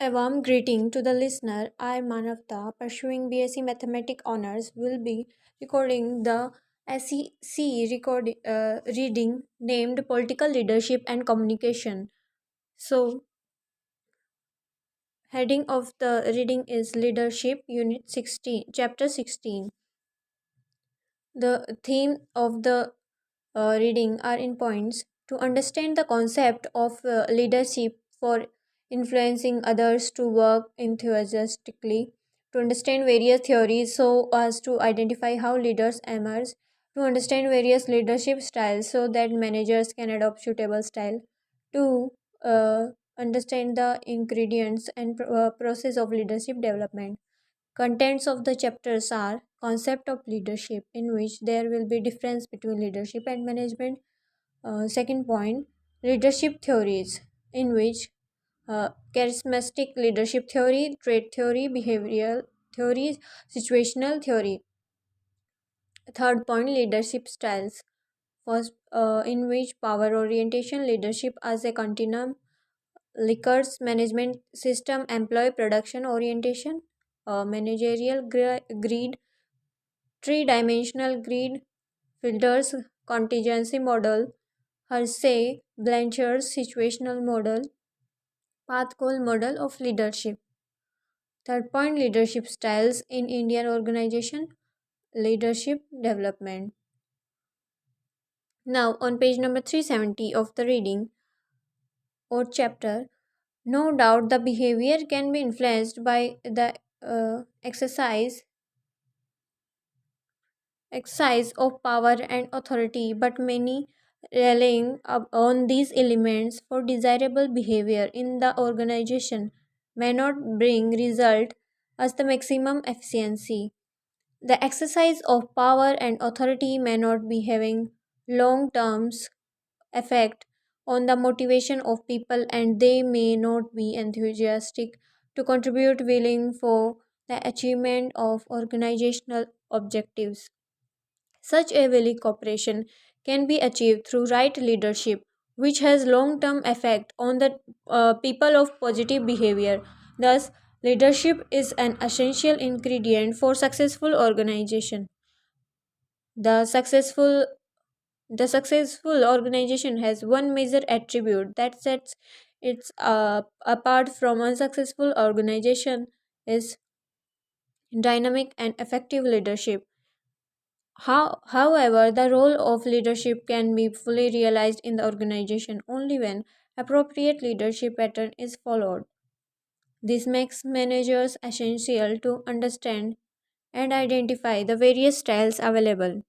A warm greeting to the listener. I, Manavta, pursuing BSc Mathematics Honours, will be recording the reading named Political Leadership and Communication. So, heading of the reading is Leadership, Unit 16, Chapter 16. The theme of the reading are in points to understand the concept of leadership for influencing others to work enthusiastically, to understand various theories so as to identify how leaders emerge, to understand various leadership styles so that managers can adopt suitable style, to uh, understand the ingredients and process of leadership development. Contents of the chapters are concept of leadership, in which there will be difference between leadership and management. Second point, leadership theories, in which charismatic leadership theory, trait theory, behavioral theory, situational theory. Third point, leadership styles. First, in which power orientation, leadership as a continuum, liquors management system, employee production orientation, managerial greed, three-dimensional grid, filters, contingency model, Hersey, Blanchard's situational model, path goal model of leadership. Third point, leadership styles in Indian organization, leadership development. Now, on page number 370 of the reading or chapter, no doubt the behavior can be influenced by the exercise of power and authority, but many relying on these elements for desirable behavior in the organization may not bring result as the maximum efficiency. The exercise of power and authority may not be having long terms effect on the motivation of people, and they may not be enthusiastic to contribute willing for the achievement of organizational objectives. Such a willing cooperation can be achieved through right leadership, which has long term effect on the people of positive behavior. Thus, leadership is an essential ingredient for successful organization. The successful the successful organization has one major attribute that sets it apart from unsuccessful organization is dynamic and effective leadership. However, the role of leadership can be fully realized in the organization only when appropriate leadership pattern is followed. This makes managers essential to understand and identify the various styles available.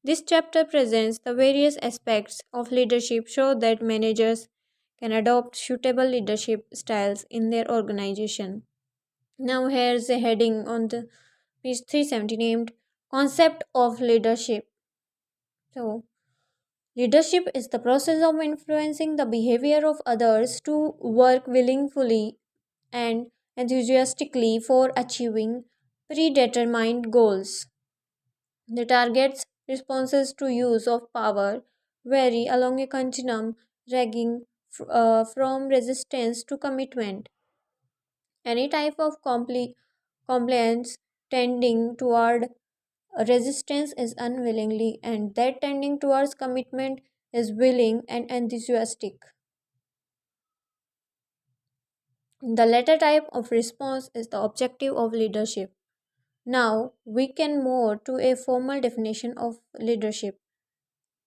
This chapter presents the various aspects of leadership so that managers can adopt suitable leadership styles in their organization. Now here's a heading on the page 370 named Concept of Leadership. So, leadership is the process of influencing the behavior of others to work willingly and enthusiastically for achieving predetermined goals. The target's responses to use of power vary along a continuum ranging from resistance to commitment. Any type of compliance tending toward resistance is unwillingly, and that tending towards commitment is willing and enthusiastic. The latter type of response is the objective of leadership. Now we can move to a formal definition of leadership.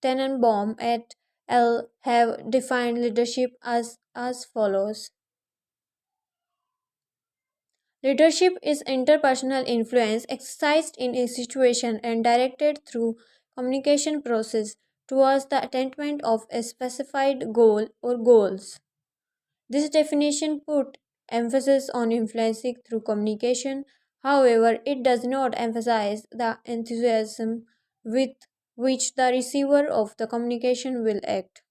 Tenenbaum et al. Have defined leadership as follows. Leadership is interpersonal influence exercised in a situation and directed through communication process towards the attainment of a specified goal or goals. This definition put emphasis on influencing through communication. However, it does not emphasize the enthusiasm with which the receiver of the communication will act.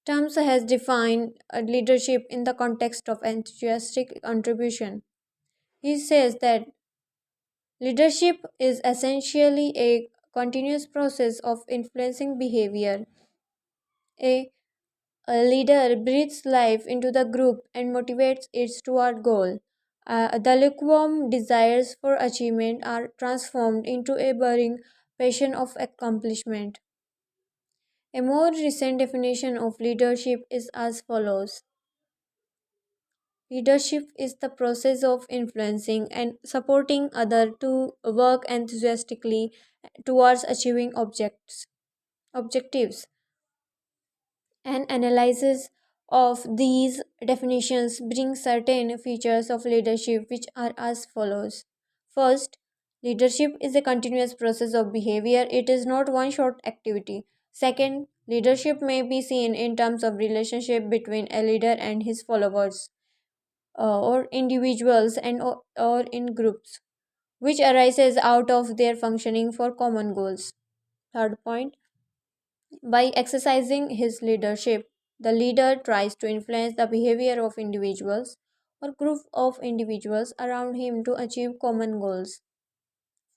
Terms has defined leadership in the context of enthusiastic contribution. He says that leadership is essentially a continuous process of influencing behavior, a A leader breathes life into the group and motivates it toward goal. The lukewarm desires for achievement are transformed into a burning passion of accomplishment. A more recent definition of leadership is as follows: leadership is the process of influencing and supporting others to work enthusiastically towards achieving objectives. An analysis of these definitions brings certain features of leadership which are as follows. First, leadership is a continuous process of behavior, it is not one short activity. Second, leadership may be seen in terms of relationship between a leader and his followers, or individuals or in groups, which arises out of their functioning for common goals. Third point, by exercising his leadership, the leader tries to influence the behavior of individuals or group of individuals around him to achieve common goals.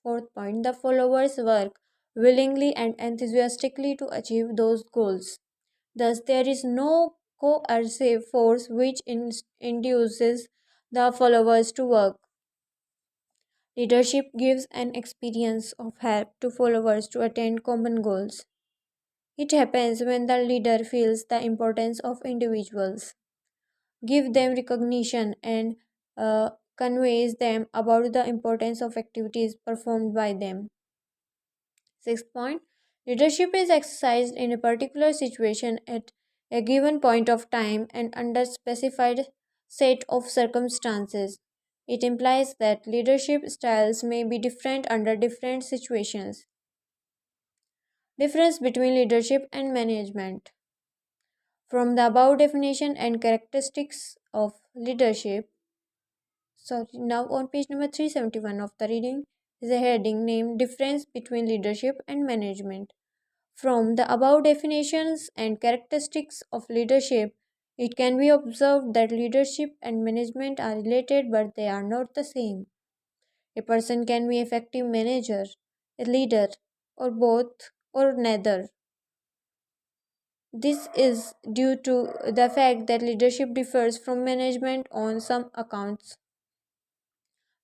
Fourth point, the followers work willingly and enthusiastically to achieve those goals. Thus, there is no coercive force which induces the followers to work. Leadership gives an experience of help to followers to attain common goals. It happens when the leader feels the importance of individuals, give them recognition, and conveys them about the importance of activities performed by them. Sixth point, leadership is exercised in a particular situation at a given point of time and under specified set of circumstances. It implies that leadership styles may be different under different situations. Difference between leadership and management. From the above definition and characteristics of leadership, so now on page number 371 of the reading is a heading named Difference between Leadership and Management. From the above definitions and characteristics of leadership, it can be observed that leadership and management are related but they are not the same. A person can be effective manager, a leader, or both, or neither. This is due to the fact that leadership differs from management on some accounts.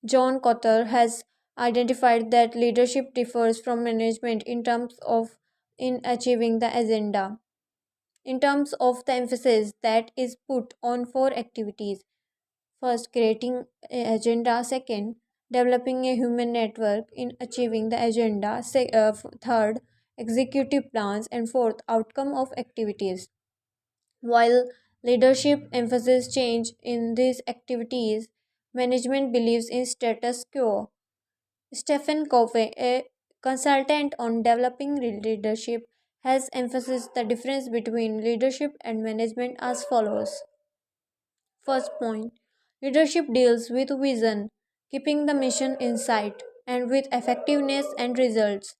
John Cotter has identified that leadership differs from management in terms of in achieving the agenda, in terms of the emphasis that is put on four activities. First, creating an agenda. Second, developing a human network in achieving the agenda. Third, executive plans. And fourth, outcome of activities. While leadership emphasizes change in these activities, management believes in status quo. Stephen Covey, a consultant on developing leadership, has emphasized the difference between leadership and management as follows. First point, leadership deals with vision, keeping the mission in sight, and with effectiveness and results.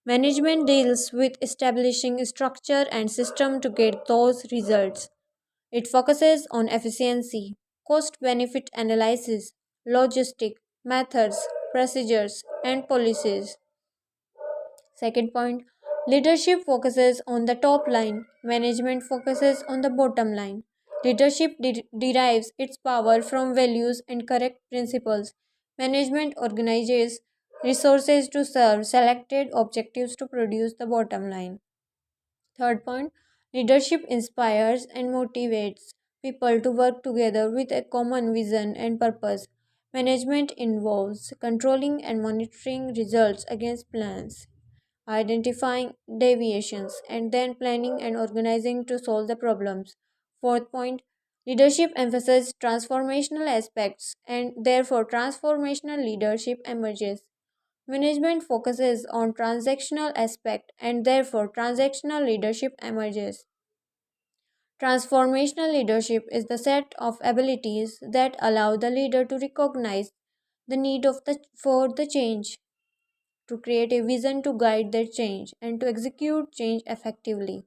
Management deals with establishing structure and system to get those results. It focuses on efficiency, cost benefit analysis, logistic, methods, procedures, and policies. Second point, leadership focuses on the top line, management focuses on the bottom line. Leadership derives its power from values and correct principles. Management organizes resources to serve selected objectives to produce the bottom line. Third point, leadership inspires and motivates people to work together with a common vision and purpose. Management involves controlling and monitoring results against plans, identifying deviations, and then planning and organizing to solve the problems. Fourth point, leadership emphasizes transformational aspects and therefore transformational leadership emerges. Management focuses on transactional aspect and therefore transactional leadership emerges. Transformational leadership is the set of abilities that allow the leader to recognize the need for the change, to create a vision to guide that change, and to execute change effectively.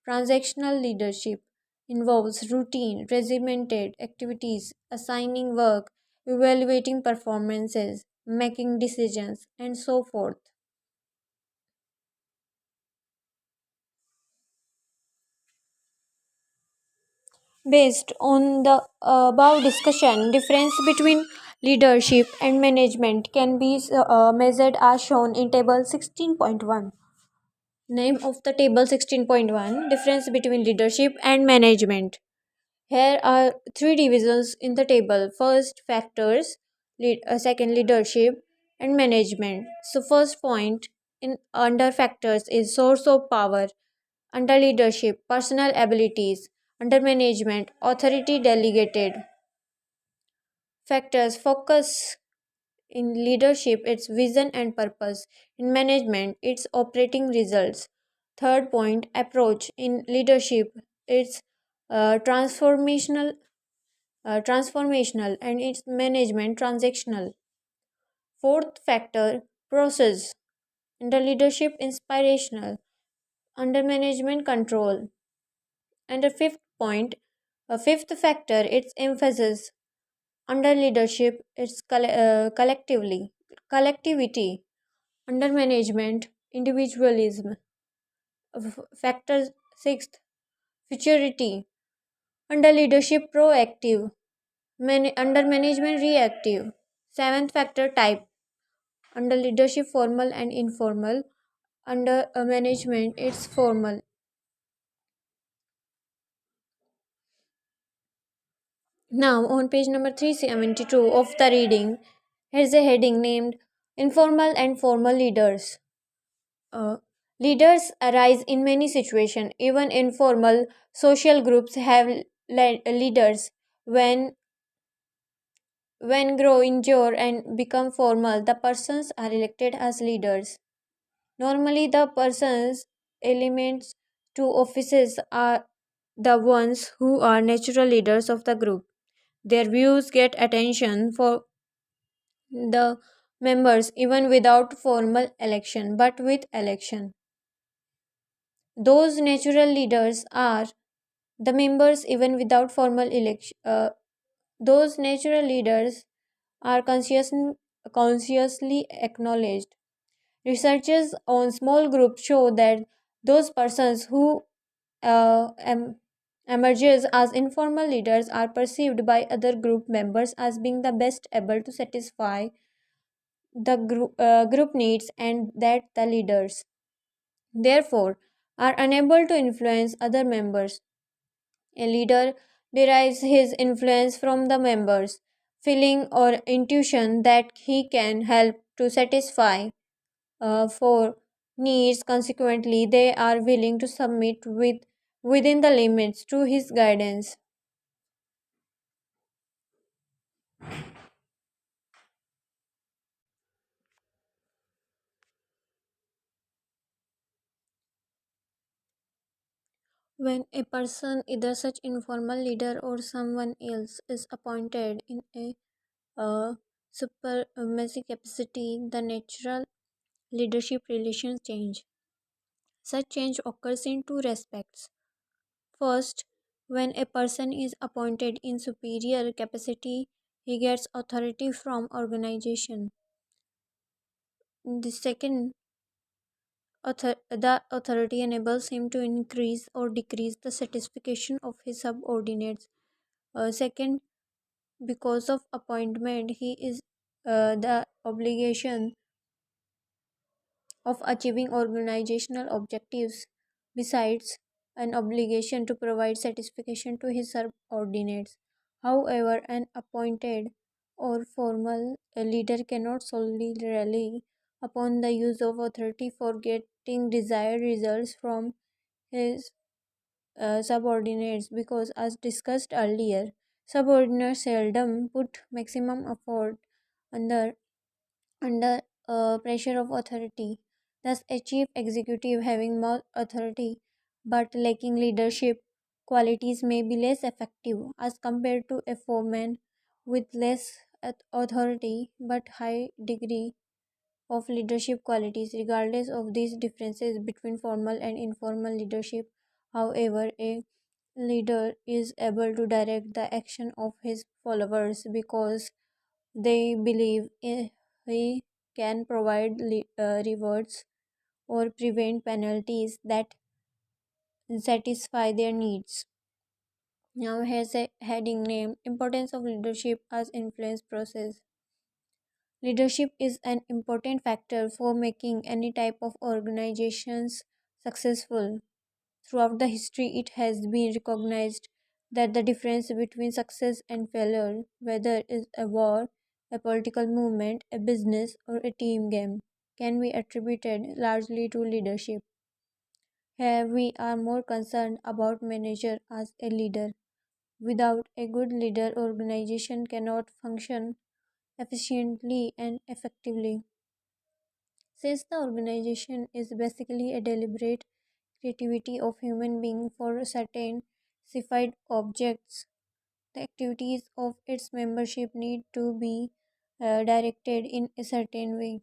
Transactional leadership involves routine, regimented activities, assigning work, evaluating performances, making decisions, and so forth. Based on the above discussion, difference between leadership and management can be measured as shown in table 16.1. Name of the table 16.1: difference between leadership and management. Here are three divisions in the table. First, factors, second, leadership, and management. So, first point in under factors is source of power, under leadership, personal abilities, under management, authority delegated. Factors focus in leadership, its vision and purpose. In management, its operating results. Third point, approach in leadership, its transformational and its management transactional. Fourth factor, process. Under leadership, inspirational. Under management, control. And the fifth point, a fifth factor, its emphasis. Under leadership, its collectivity. Under management, individualism. Factor sixth, futurity. Under leadership, proactive. Under management, reactive. Seventh factor, type. Under leadership, formal and informal. Under management, it's formal. Now, on page number 372 of the reading, here's a heading named Informal and Formal Leaders. Uh, Leaders arise in many situations. Even informal social groups have leaders. When grow, endure, and become formal, the persons are elected as leaders. Normally, the persons elements to offices are the ones who are natural leaders of the group. Their views get attention for the members even without formal election, but with election. Those natural leaders are the members even without formal election. Those natural leaders are consciously acknowledged. Researchers on small groups show that those persons who uh, em- emerges as informal leaders are perceived by other group members as being the best able to satisfy the group needs, and that the leaders therefore are unable to influence other members. A leader derives his influence from the members feeling or intuition that he can help to satisfy for needs. Consequently, they are willing to submit within the limits to his guidance. When a person, either such informal leader or someone else, is appointed in a supremacy capacity, the natural leadership relations change. Such change occurs in two respects. First, when a person is appointed in superior capacity, he gets authority from organization. The second, the authority enables him to increase or decrease the satisfaction of his subordinates. Second, because of appointment, he is the obligation of achieving organizational objectives, besides an obligation to provide satisfaction to his subordinates. However, an appointed or formal leader cannot solely rely upon the use of authority for getting desired results from his subordinates, because, as discussed earlier, subordinates seldom put maximum effort under pressure of authority. Thus, a chief executive having more authority but lacking leadership qualities may be less effective as compared to a foreman with less authority but high degree of leadership qualities. Regardless of these differences between formal and informal leadership, however, a leader is able to direct the action of his followers because they believe he can provide rewards or prevent penalties that satisfy their needs. Now has a heading named Importance of Leadership as Influence Process. Leadership is an important factor for making any type of organizations successful. Throughout the history, it has been recognized that the difference between success and failure, whether it's a war, a political movement, a business, or a team game, can be attributed largely to leadership. Here, we are more concerned about manager as a leader. Without a good leader, organization cannot function efficiently and effectively. Since the organization is basically a deliberate creativity of human being for certain specified objects, the activities of its membership need to be directed in a certain way.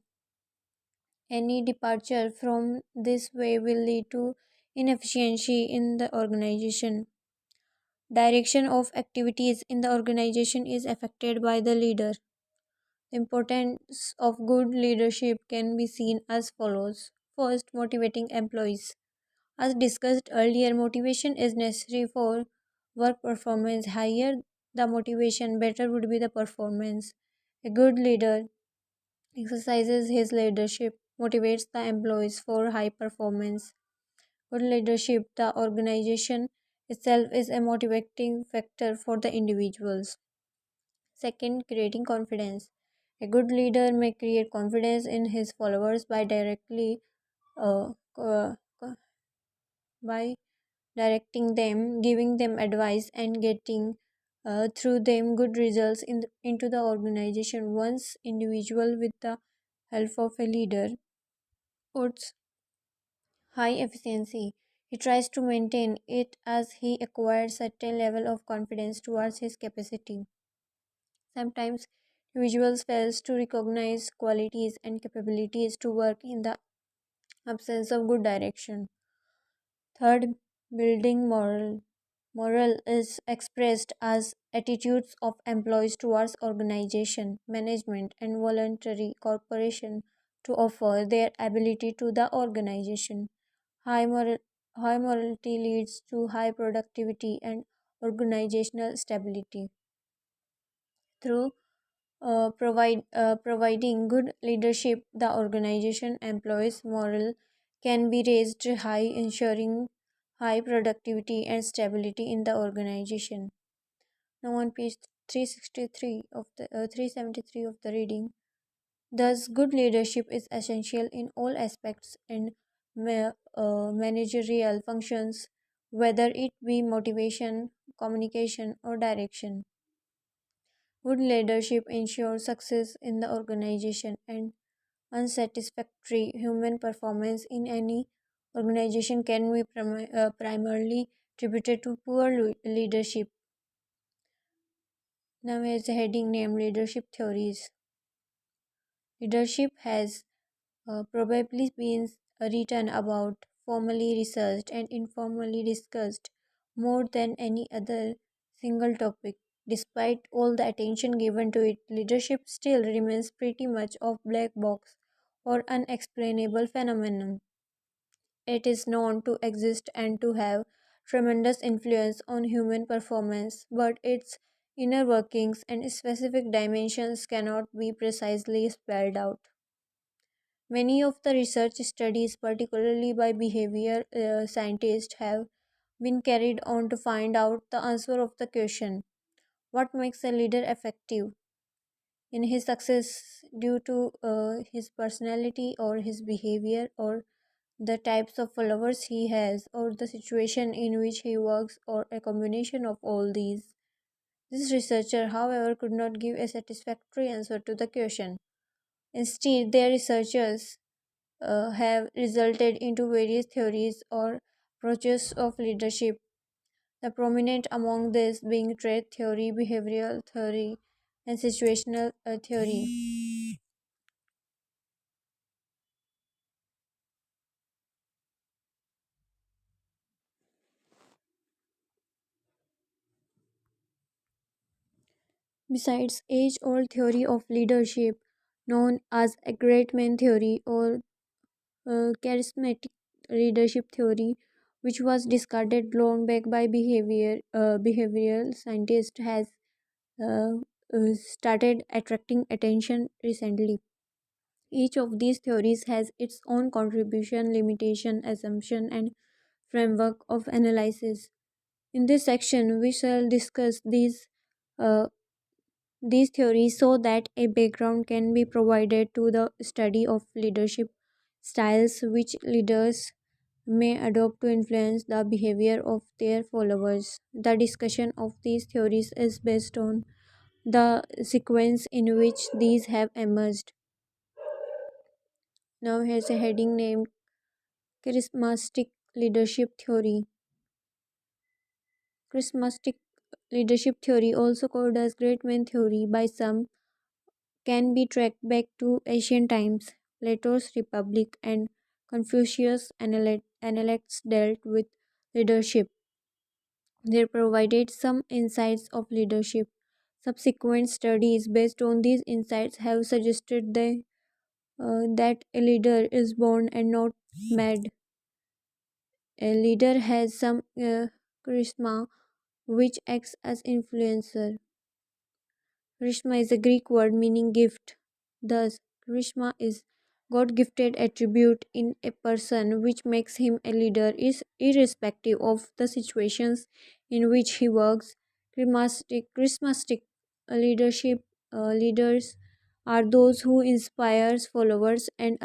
Any departure from this way will lead to inefficiency in the organization. Direction of activities in the organization is affected by the leader. The importance of good leadership can be seen as follows. First, motivating employees. As discussed earlier, motivation is necessary for work performance. Higher the motivation, better would be the performance. A good leader exercises his leadership, motivates the employees for high performance. Good leadership, the organization itself is a motivating factor for the individuals. Second, creating confidence. A good leader may create confidence in his followers by uh, uh, by directing them, giving them advice, and getting through them good results into the organization. Once individual with the help of a leader puts high efficiency, he tries to maintain it as he acquires certain level of confidence towards his capacity. Sometimes individuals fails to recognize qualities and capabilities to work in the absence of good direction. Third, building moral. Moral is expressed as attitudes of employees towards organization, management, and voluntary corporation to offer their ability to the organization. High, moral, high morality leads to high productivity and organizational stability. Through providing good leadership, the organization employees' morale can be raised high, ensuring high productivity and stability in the organization. Now, on page 363 of the 373 of the reading, thus good leadership is essential in all aspects and managerial functions, whether it be motivation, communication, or direction. Good leadership ensures success in the organization and unsatisfactory human performance in any organization can be primarily attributed to poor leadership. Now, here's a heading named Leadership Theories. Leadership has probably been written about, formally researched, and informally discussed more than any other single topic. Despite all the attention given to it, leadership still remains pretty much of black box or unexplainable phenomenon. It is known to exist and to have tremendous influence on human performance, but its inner workings and specific dimensions cannot be precisely spelled out. Many of the research studies, particularly by behavior scientists, have been carried on to find out the answer of the question, what makes a leader effective in his success due to his personality or his behavior or the types of followers he has or the situation in which he works or a combination of all these. This researcher, however, could not give a satisfactory answer to the question. Instead, their researchers have resulted into various theories or approaches of leadership, the prominent among these being trait theory, behavioral theory, and situational theory. Besides age-old theory of leadership known as a great man theory or charismatic leadership theory, which was discarded long back by behavioral scientists, has uh, started attracting attention recently. Each of these theories has its own contribution, limitation, assumption, and framework of analysis. In this section, we shall discuss uh, these theories so that a background can be provided to the study of leadership styles which leaders may adopt to influence the behavior of their followers. The discussion of these theories is based on the sequence in which these have emerged. Now, here's a heading named Charismatic Leadership Theory. Charismatic leadership theory, also called as great man theory by some, can be tracked back to ancient times. Plato's Republic and Confucius' Analects dealt with leadership. They provided some insights of leadership. Subsequent studies based on these insights have suggested that a leader is born and not made. A leader has some charisma which acts as influencer. Charisma is a Greek word meaning gift. Thus, charisma is God gifted attribute in a person which makes him a leader is irrespective of the situations in which he works. Charismatic leadership leaders are those who inspires followers and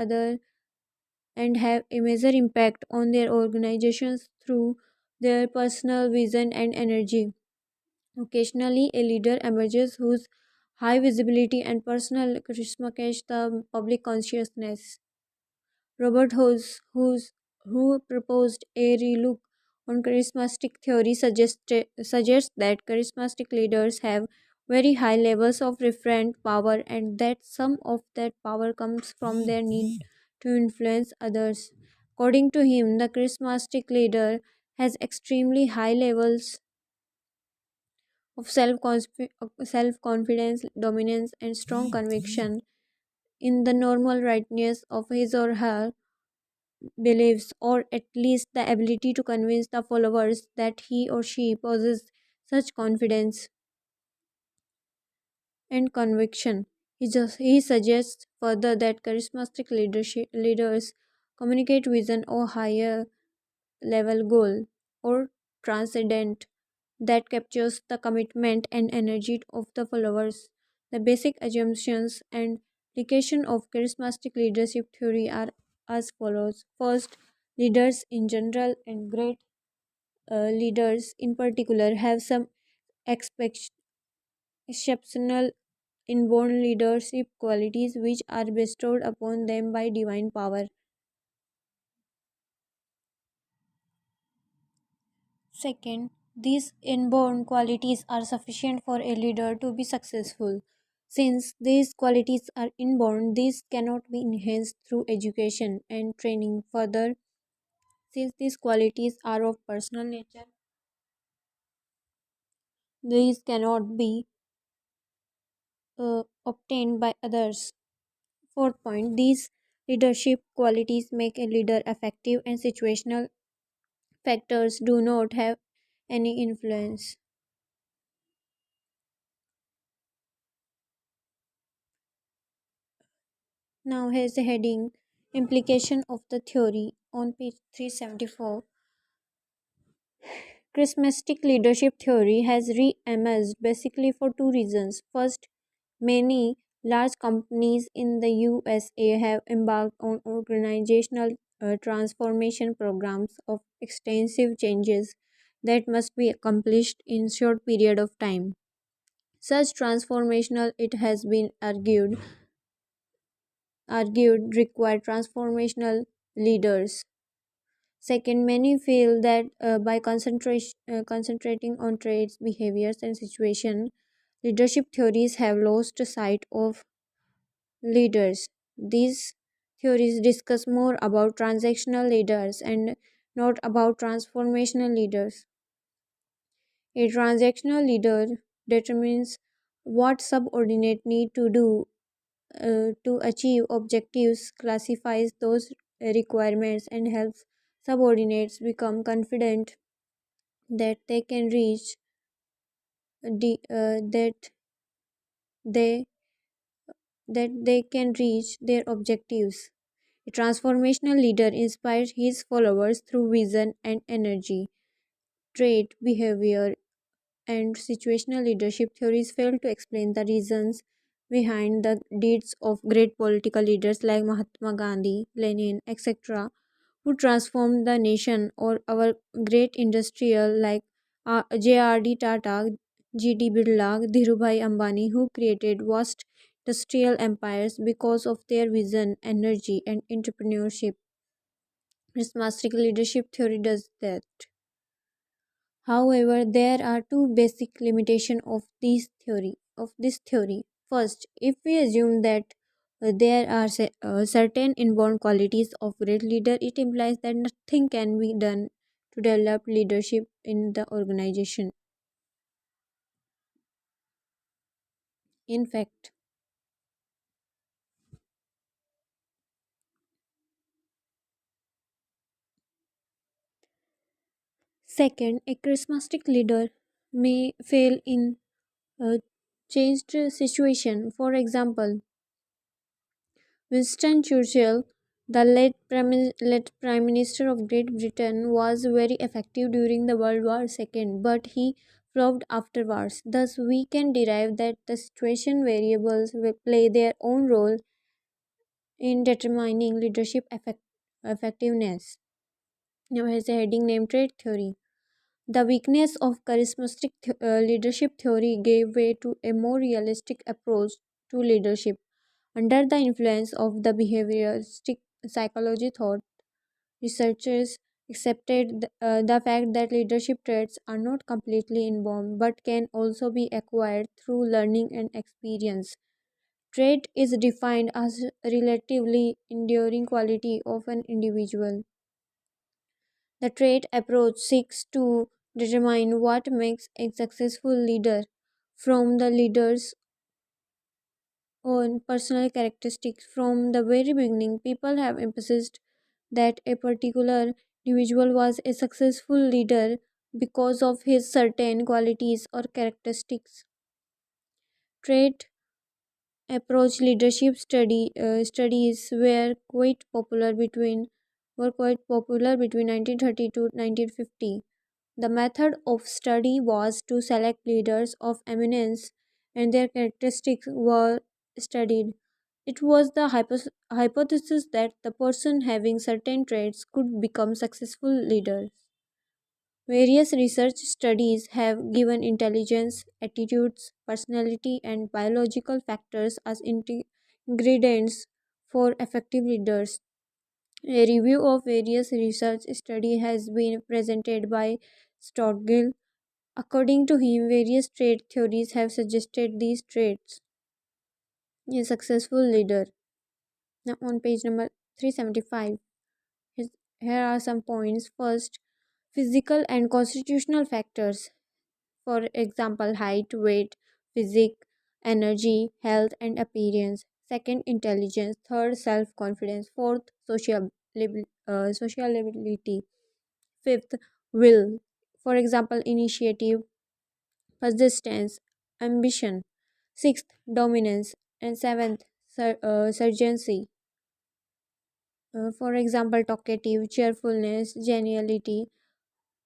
have a major impact on their organizations through their personal vision and energy. Occasionally, a leader emerges whose high visibility and personal charisma catch the public consciousness. Robert who proposed a relook on charismatic theory, suggests that charismatic leaders have very high levels of referent power and that some of that power comes from their need to influence others. According to him, the charismatic leader has extremely high levels of self confidence, dominance, and strong conviction in the normal rightness of his or her beliefs, or at least the ability to convince the followers that he or she possesses such confidence and conviction. He suggests further that charismatic leaders communicate vision or higher level goal or transcendent that captures the commitment and energy of the followers. The basic assumptions and application of charismatic leadership theory are as follows. First, leaders in general and great leaders in particular have some expect- exceptional inborn leadership qualities which are bestowed upon them by divine power. Second, these inborn qualities are sufficient for a leader to be successful. Since these qualities are inborn, these cannot be enhanced through education and training. Further, since these qualities are of personal nature, these cannot be obtained by others. Fourth point, these leadership qualities make a leader effective and situational factors do not have any influence. Now, here's the heading Implication of the Theory on page 374. Charismatic leadership theory has re emerged basically for two reasons. First, many large companies in the USA have embarked on organizational transformation programs of extensive changes that must be accomplished in short period of time. Such transformational, it has been argued require transformational leaders. Second, many feel that by concentrating on traits, behaviors, and situation, leadership theories have lost sight of leaders. These theories discuss more about transactional leaders and not about transformational leaders. A transactional leader determines what subordinate need to do to achieve objectives, classifies those requirements, and helps Subordinates become confident that they can reach that they they can reach their objectives. A transformational leader inspires his followers through vision and energy. Trait, behavior, and situational leadership theories fail to explain the reasons behind the deeds of great political leaders like Mahatma Gandhi, Lenin, etc., who transformed the nation, or our great industrial like J.R.D. Tata, G.D. Birla, Dhirubhai Ambani, who created vast industrial empires because of their vision, energy, and entrepreneurship. Charismatic leadership theory does that. However, there are two basic limitations of this theory. First, if we assume that there are certain inborn qualities of great leader, it implies that nothing can be done to develop leadership in the organization. In fact, second, a charismatic leader may fail in a changed situation. For example, Winston Churchill, the late Prime Minister of Great Britain, was very effective during the World War II, but he flopped afterwards. Thus, we can derive that the situation variables will play their own role in determining leadership effectiveness. Now, has a heading named Trait Theory. The weakness of charismatic leadership theory gave way to a more realistic approach to leadership. Under the influence of the behavioristic psychology thought, researchers accepted the fact that leadership traits are not completely inborn but can also be acquired through learning and experience. Trait is defined as a relatively enduring quality of an individual. The trait approach seeks to determine what makes a successful leader from the leader's own personal characteristics. From the very beginning, people have emphasized that a particular individual was a successful leader because of his certain qualities or characteristics. Trait approach leadership studies were quite popular between 1930 to 1950. The method of study was to select leaders of eminence and their characteristics were studied. It was the hypothesis that the person having certain traits could become successful leaders. Various research studies have given intelligence, attitudes, personality, and biological factors as ingredients for effective leaders. A review of various research studies has been presented by Stogdill. According to him, various trait theories have suggested these traits a successful leader. Now, on page number 375, here are some points. First, physical and constitutional factors. For example, height, weight, physique, energy, health, and appearance. Second, intelligence. Third, self confidence. Fourth, sociability. Fifth, will. For example, initiative, persistence, ambition. Sixth, dominance. And seventh, surgency. For example, talkative, cheerfulness, geniality,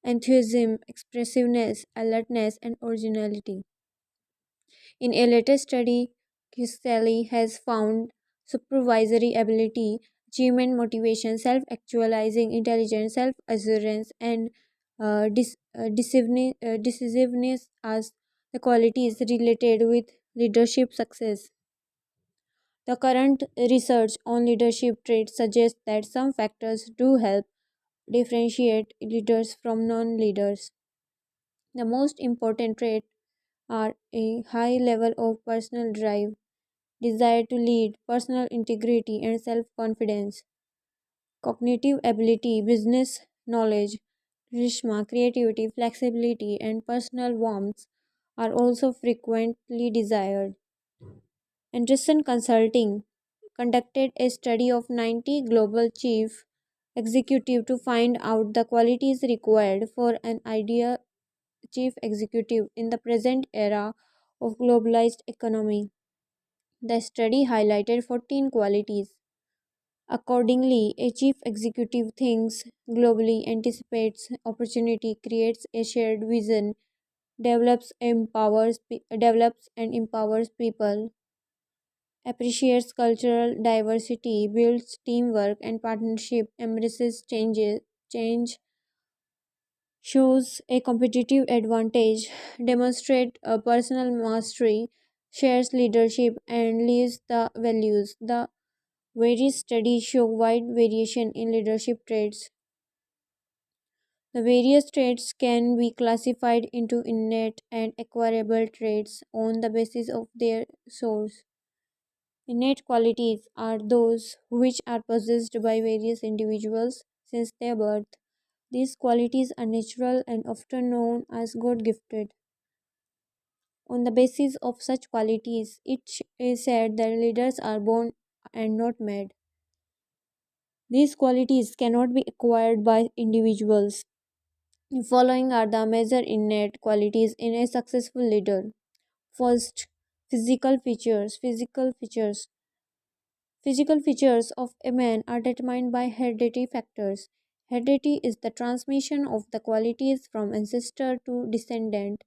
enthusiasm, expressiveness, alertness, and originality. In a latest study, Kinsey has found supervisory ability, achievement motivation, self actualizing intelligence, self assurance, and decisiveness as the qualities related with leadership success. The current research on leadership traits suggests that some factors do help differentiate leaders from non leaders. The most important traits are a high level of personal drive, desire to lead, personal integrity, and self confidence. Cognitive ability, business knowledge, charisma, creativity, flexibility, and personal warmth are also frequently desired. Anderson Consulting conducted a study of 90 global chief executive to find out the qualities required for an ideal chief executive in the present era of globalized economy. The study highlighted 14 qualities. Accordingly, a chief executive thinks globally, anticipates opportunity, creates a shared vision, develops and empowers people, appreciates cultural diversity, builds teamwork and partnership, embraces change, shows a competitive advantage, demonstrates a personal mastery, shares leadership, and lives the values. The various studies show wide variation in leadership traits. The various traits can be classified into innate and acquirable traits on the basis of their source. Innate qualities are those which are possessed by various individuals since their birth. These qualities are natural and often known as God gifted. On the basis of such qualities, it is said that leaders are born and not made. These qualities cannot be acquired by individuals. The following are the major innate qualities in a successful leader. First, physical features. Physical features of a man are determined by hereditary factors. Heredity is the transmission of the qualities from ancestor to descendant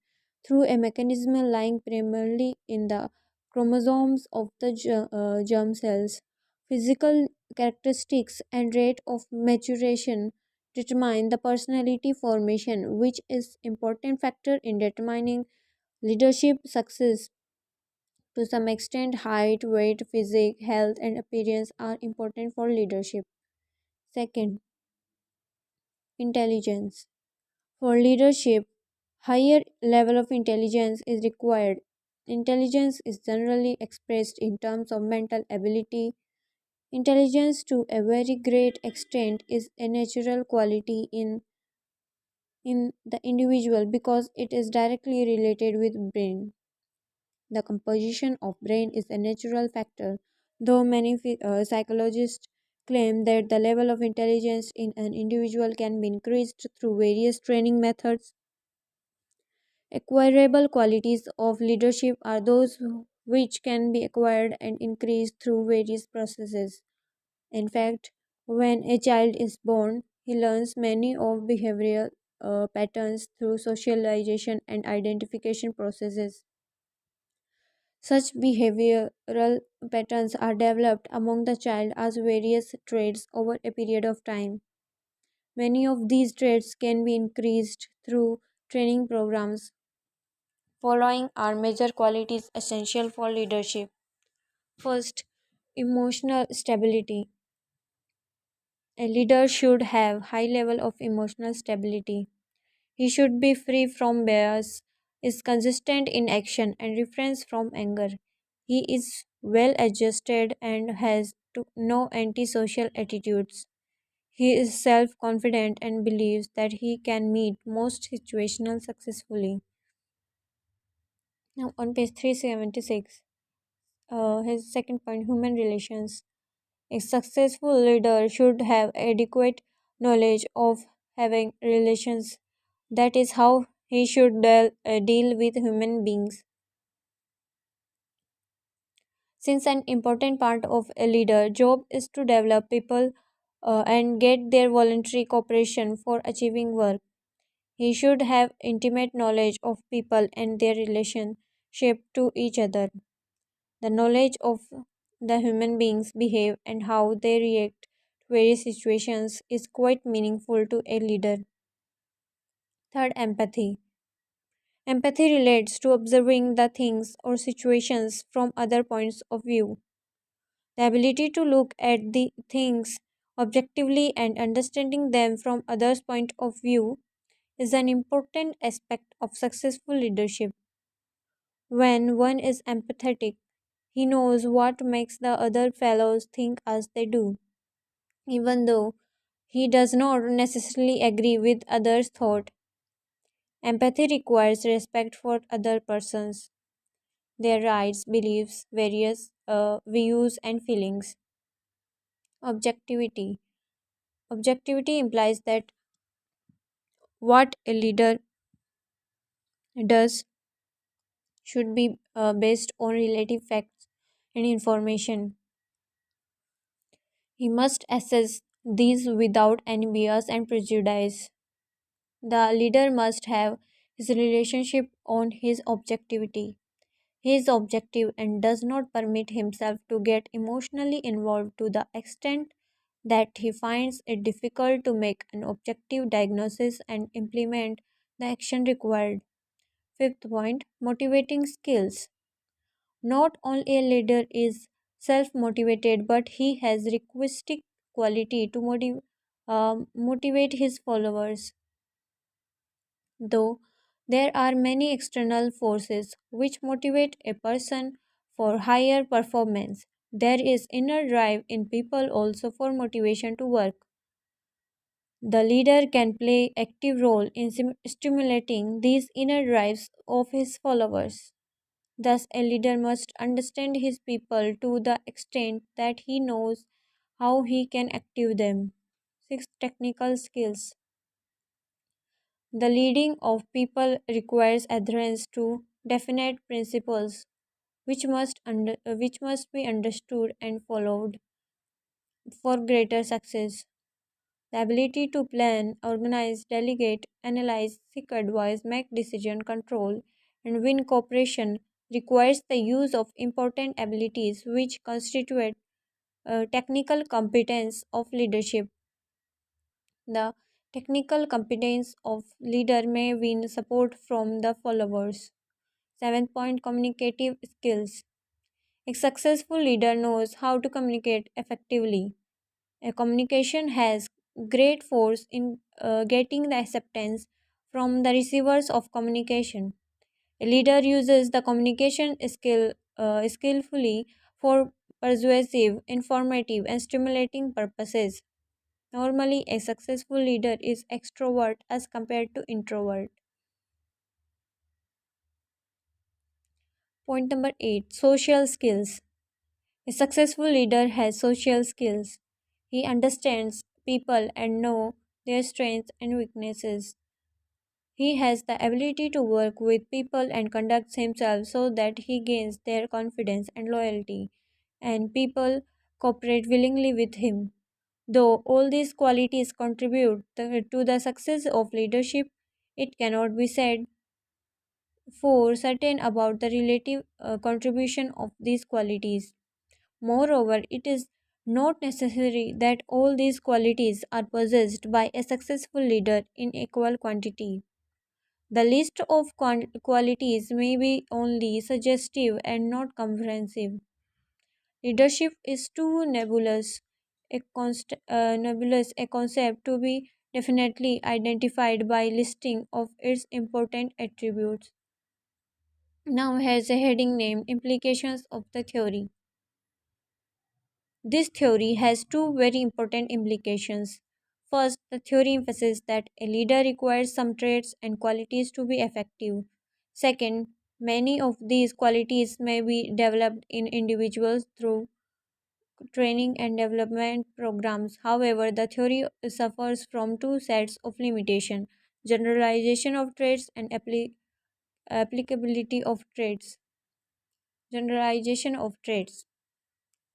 through a mechanism lying primarily in the chromosomes of the germ cells. Physical characteristics and rate of maturation determine the personality formation, which is important factor in determining leadership success. To some extent, height, weight, physique, health, and appearance are important for leadership. Second, intelligence. For leadership, higher level of intelligence is required. Intelligence is generally expressed in terms of mental ability. Intelligence, to a very great extent, is a natural quality in the individual because it is directly related with brain. The composition of brain is a natural factor, though many psychologists claim that the level of intelligence in an individual can be increased through various training methods. Acquirable qualities of leadership are those which can be acquired and increased through various processes. In fact, when a child is born, he learns many of behavioral patterns through socialization and identification processes. Such behavioral patterns are developed among the child as various traits over a period of time. Many of these traits can be increased through training programs. Following are major qualities essential for leadership. First, emotional stability. A leader should have high level of emotional stability. He should be free from bias, is consistent in action, and refrains from anger. He is well adjusted and has no antisocial attitudes. He is self confident and believes that he can meet most situations successfully. Now, on page 376, his second point, human relations. A successful leader should have adequate knowledge of having relations. That is how he should deal with human beings. Since an important part of a leader job is to develop people and get their voluntary cooperation for achieving work, he should have intimate knowledge of people and their relationship to each other. The knowledge of the human beings behave and how they react to various situations is quite meaningful to a leader. Third, empathy. Empathy relates to observing the things or situations from other points of view. The ability to look at the things objectively and understanding them from others' point of view is an important aspect of successful leadership. When one is empathetic, he knows what makes the other fellows think as they do, even though he does not necessarily agree with others' thought. Empathy requires respect for other persons, their rights, beliefs, various views, and feelings. Objectivity. Objectivity implies that what a leader does should be based on relative facts and information. He must assess these without any bias and prejudice. The leader must have his relationship on his objectivity. He is objective and does not permit himself to get emotionally involved to the extent that he finds it difficult to make an objective diagnosis and implement the action required. Fifth point, motivating skills. Not only a leader is self motivated, but he has requisite quality to motivate his followers. Though there are many external forces which motivate a person for higher performance, there is inner drive in people also for motivation to work. The leader can play active role in stimulating these inner drives of his followers. Thus, a leader must understand his people to the extent that he knows how he can active them. Six, technical skills. The leading of people requires adherence to definite principles which must be understood and followed for greater success. The ability to plan, organize, delegate, analyze, seek advice, make decision, control, and win cooperation requires the use of important abilities which constitute technical competence of leadership. The technical competence of leader may win support from the followers. 7th point, communicative skills. A successful leader knows how to communicate effectively. A communication has great force in getting the acceptance from the receivers of communication. A leader uses the communication skillfully for persuasive, informative, and stimulating purposes. Normally, a successful leader is extrovert as compared to introvert. Point number 8, social skills. A successful leader has social skills. He understands people and know their strengths and weaknesses. He has the ability to work with people and conducts himself so that he gains their confidence and loyalty, and people cooperate willingly with him. Though all these qualities contribute to the success of leadership, it cannot be said for certain about the relative contribution of these qualities. Moreover, it is not necessary that all these qualities are possessed by a successful leader in equal quantity. The list of qualities may be only suggestive and not comprehensive. Leadership is too nebulous a concept to be definitely identified by listing of its important attributes. Now has a heading named Implications of the Theory. This theory has two very important implications. First, the theory emphasizes that a leader requires some traits and qualities to be effective. Second, many of these qualities may be developed in individuals through training and development programs. However, the theory suffers from two sets of limitation: generalization of traits and applicability of traits. Generalization of traits.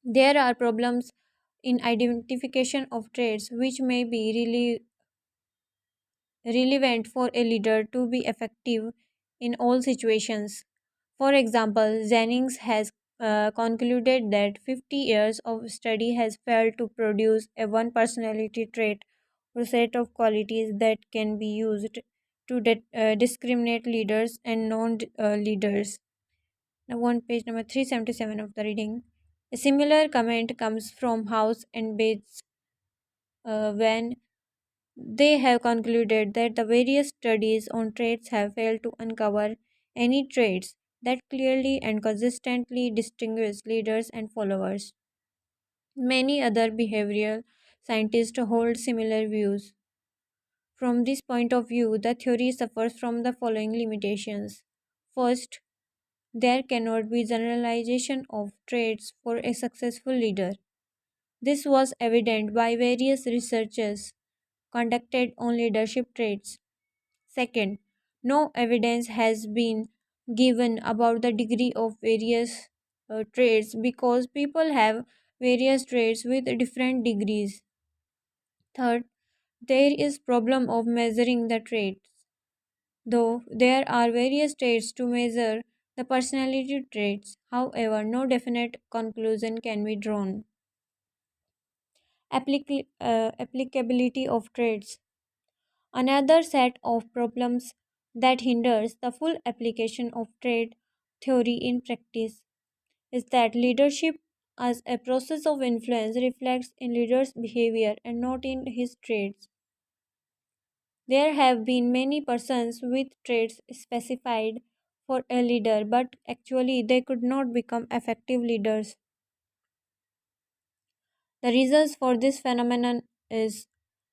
There are problems in identification of traits which may be really relevant for a leader to be effective in all situations. For example, Jennings has concluded that 50 years of study has failed to produce a one personality trait or set of qualities that can be used to discriminate leaders and non leaders. Now, on page number 377 of the reading, a similar comment comes from House and Bates when they have concluded that the various studies on traits have failed to uncover any traits that clearly and consistently distinguish leaders and followers. Many other behavioral scientists hold similar views. From this point of view, the theory suffers from the following limitations. First, there cannot be generalization of traits for a successful leader. This was evident by various researches conducted on leadership traits. Second, no evidence has been given about the degree of various traits because people have various traits with different degrees. Third, there is problem of measuring the traits. Though there are various traits to measure the personality traits, however, no definite conclusion can be drawn. Applicability of traits. Another set of problems that hinders the full application of trait theory in practice is that leadership as a process of influence reflects in leader's behavior and not in his traits. There have been many persons with traits specified for a leader, but actually they could not become effective leaders. The reasons for this phenomenon is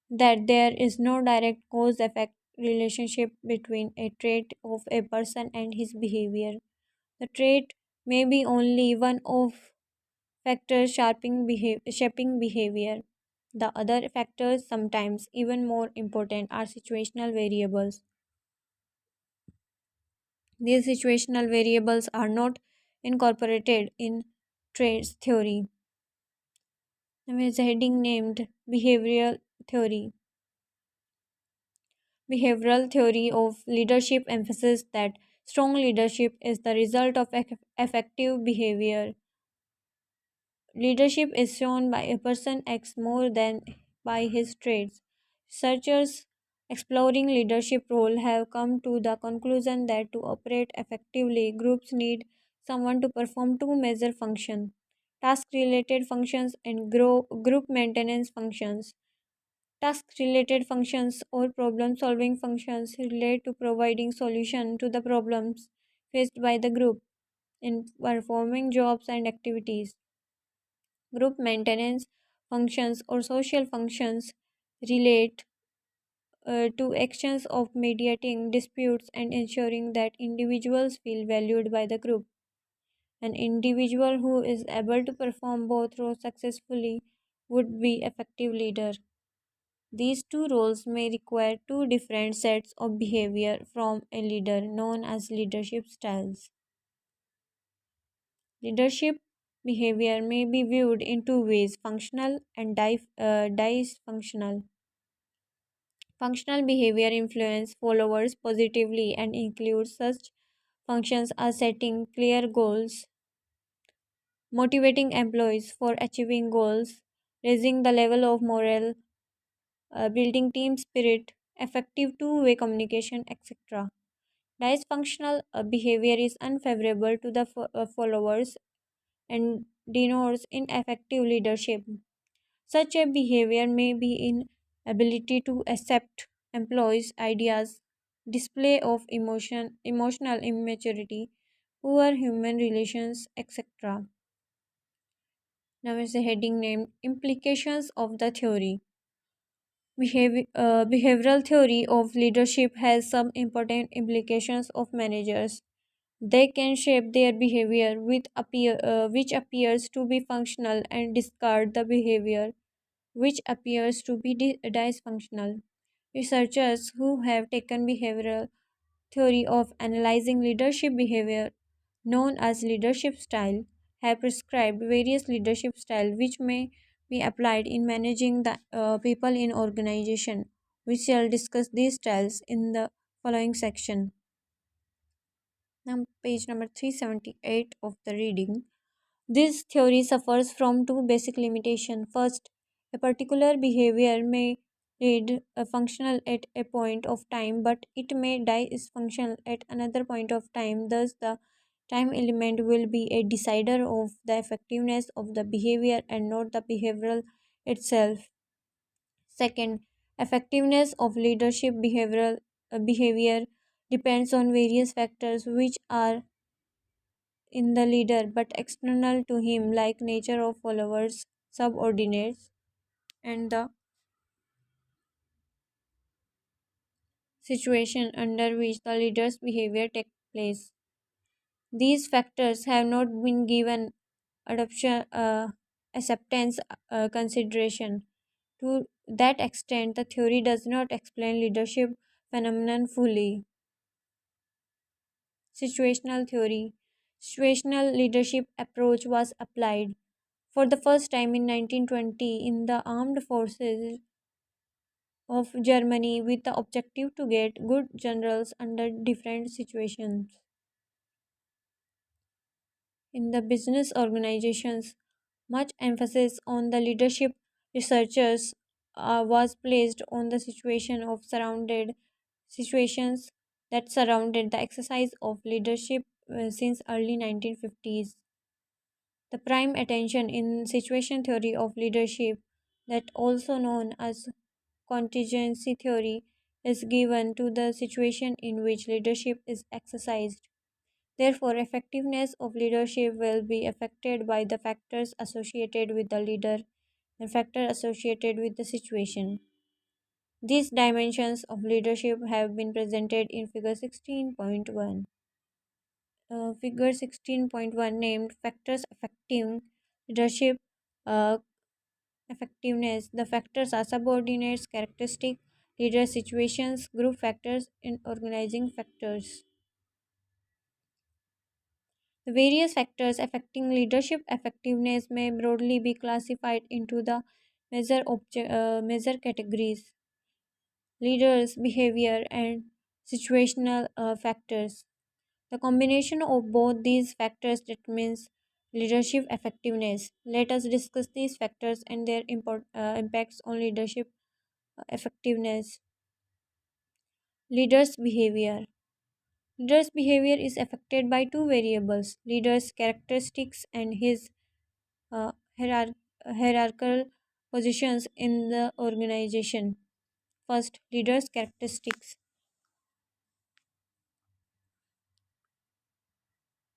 that there is no direct cause effect relationship between a trait of a person and his behavior. The trait may be only one of factors shaping behavior. The other factors, sometimes even more important, are situational variables. These situational variables are not incorporated in traits theory. There is a heading named theory. Behavioral theory of leadership emphasizes that strong leadership is the result of effective behavior. Leadership is shown by a person acts more than by his traits. Researchers exploring leadership role have come to the conclusion that to operate effectively, groups need someone to perform two major functions: task related functions and group maintenance functions. Task related functions or problem solving functions relate to providing solution to the problems faced by the group in performing jobs and activities. Group maintenance functions or social functions relate to actions of mediating disputes and ensuring that individuals feel valued by the group. An individual who is able to perform both roles successfully would be effective leader. These two roles may require two different sets of behavior from a leader, known as leadership styles. Leadership behavior may be viewed in two ways: functional and dysfunctional. Functional behavior influence followers positively and includes such functions as setting clear goals, motivating employees for achieving goals, raising the level of morale, building team spirit, effective two way communication, etc. Dysfunctional behavior is unfavorable to the followers and denotes ineffective leadership. Such a behavior may be inability to accept employees' ideas, display of emotional immaturity, poor human relations, etc. Now is a heading named Implications of the Theory. Behavioral theory of leadership has some important implications of managers. They can shape their behavior which appears to be functional and discard the behavior which appears to be dysfunctional. Researchers who have taken behavioral theory of analyzing leadership behavior, known as leadership style, have prescribed various leadership styles which may be applied in managing the people in organization. We shall discuss these styles in the following section. Now, page number 378 of the reading. This theory suffers from two basic limitations. First, a particular behavior may lead a functional at a point of time, but it may die dysfunctional at another point of time. Thus, the time element will be a decider of the effectiveness of the behavior and not the behavioral itself. Second, effectiveness of leadership behavior depends on various factors which are in the leader but external to him, like nature of followers, subordinates, and the situation under which the leader's behavior takes place. These factors have not been given adoption. acceptance consideration. To that extent, the theory does not explain leadership phenomenon fully. Situational theory. Situational leadership approach was applied for the first time in 1920 in the armed forces of Germany with the objective to get good generals under different situations. In the business organizations, much emphasis on the leadership researchers was placed on the situations that surrounded the exercise of leadership since early 1950s. The prime attention in situation theory of leadership, that also known as contingency theory, is given to the situation in which leadership is exercised. Therefore, effectiveness of leadership will be affected by the factors associated with the leader and factors associated with the situation. These dimensions of leadership have been presented in Figure 16.1. Figure 16.1 named factors affecting leadership uh, effectiveness. The factors are subordinates, characteristic, leader situations, group factors, and organizing factors. The various factors affecting leadership effectiveness may broadly be classified into the major categories: leaders, behavior, and situational factors. The combination of both these factors determines leadership effectiveness. Let us discuss these factors and their impacts on leadership effectiveness. Leaders' behavior. Leader's behavior is affected by two variables: leader's characteristics and his uh, hierar- hierarchical positions in the organization. First, leader's characteristics.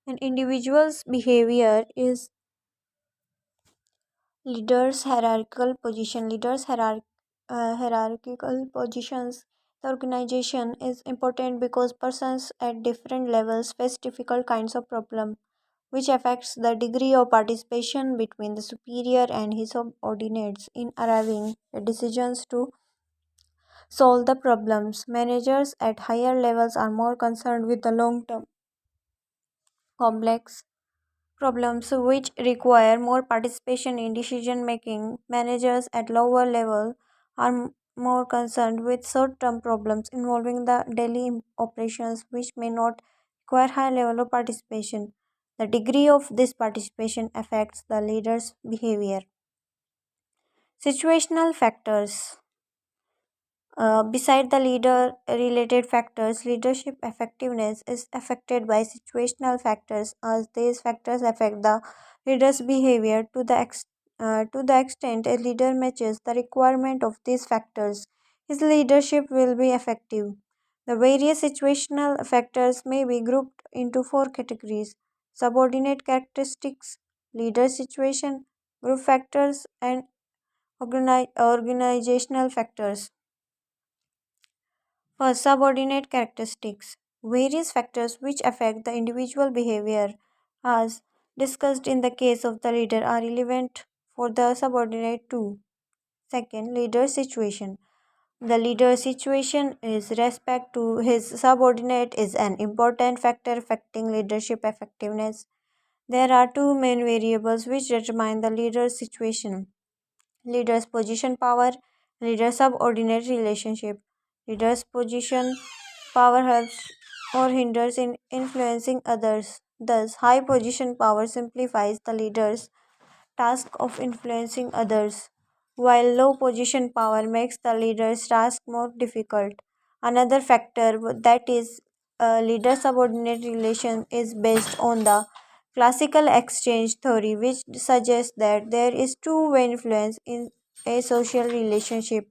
An individual's behavior is leaders' hierarchical positions. The organization is important because persons at different levels face difficult kinds of problem, which affects the degree of participation between the superior and his subordinates in arriving at decisions to solve the problems. Managers at higher levels are more concerned with the long term complex problems which require more participation in decision making. Managers at lower level are more concerned with short term problems involving the daily operations which may not require high level of participation. The degree of this participation affects the leader's behavior. Situational factors. Beside the leader related factors, leadership effectiveness is affected by situational factors as these factors affect the leader's behavior to the extent a leader matches the requirement of these factors. His leadership will be effective. The various situational factors may be grouped into four categories: subordinate characteristics, leader situation, group factors, and organizational factors. For subordinate characteristics, various factors which affect the individual behavior, as discussed in the case of the leader, are relevant for the subordinate too. Second, leader situation. The leader situation is respect to his subordinate is an important factor affecting leadership effectiveness. There are two main variables which determine the leader's situation: leader's position power, leader subordinate relationship. Leader's position power helps or hinders in influencing others. Thus, high position power simplifies the leader's task of influencing others, while low position power makes the leader's task more difficult. Another factor that is leader subordinate relation is based on the classical exchange theory, which suggests that there is two-way influence in a social relationship.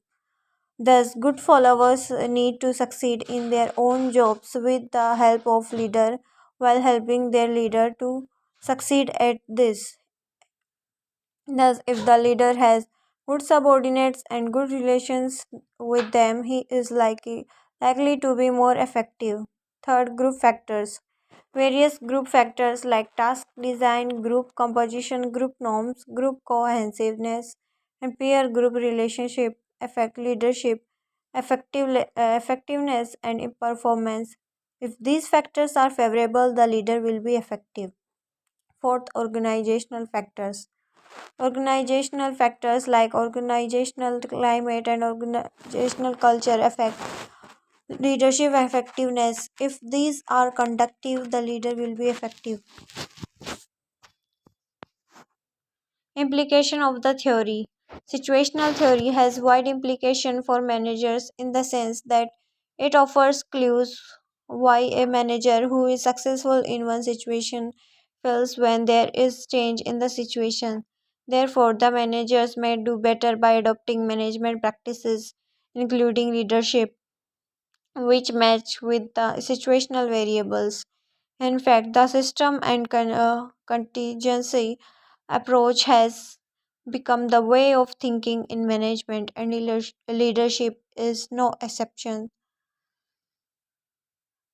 Thus, good followers need to succeed in their own jobs with the help of leader while helping their leader to succeed at this. Thus, if the leader has good subordinates and good relations with them, he is likely to be more effective. Third, group factors. Various group factors like task design, group composition, group norms, group cohesiveness, and peer group relationship affect leadership, effectiveness, and performance. If these factors are favorable, the leader will be effective. Fourth, organizational factors. Organizational factors like organizational climate and organizational culture affect leadership effectiveness. If these are conductive, the leader will be effective. Implication of the theory. Situational theory has wide implication for managers in the sense that it offers clues why a manager who is successful in one situation fails when there is change in the situation. Therefore, the managers may do better by adopting management practices, including leadership, which match with the situational variables. In fact, the system and contingency approach has become the way of thinking in management, and leadership is no exception.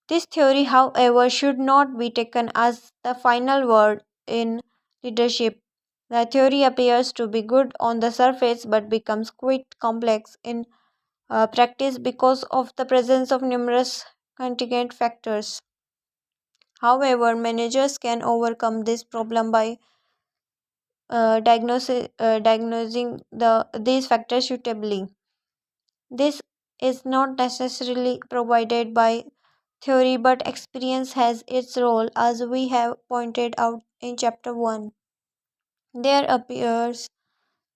This theory, however, should not be taken as the final word in leadership. The theory appears to be good on the surface but becomes quite complex in practice because of the presence of numerous contingent factors. However, managers can overcome this problem by diagnosing these factors suitably. This is not necessarily provided by theory, but experience has its role, as we have pointed out in chapter 1. There appears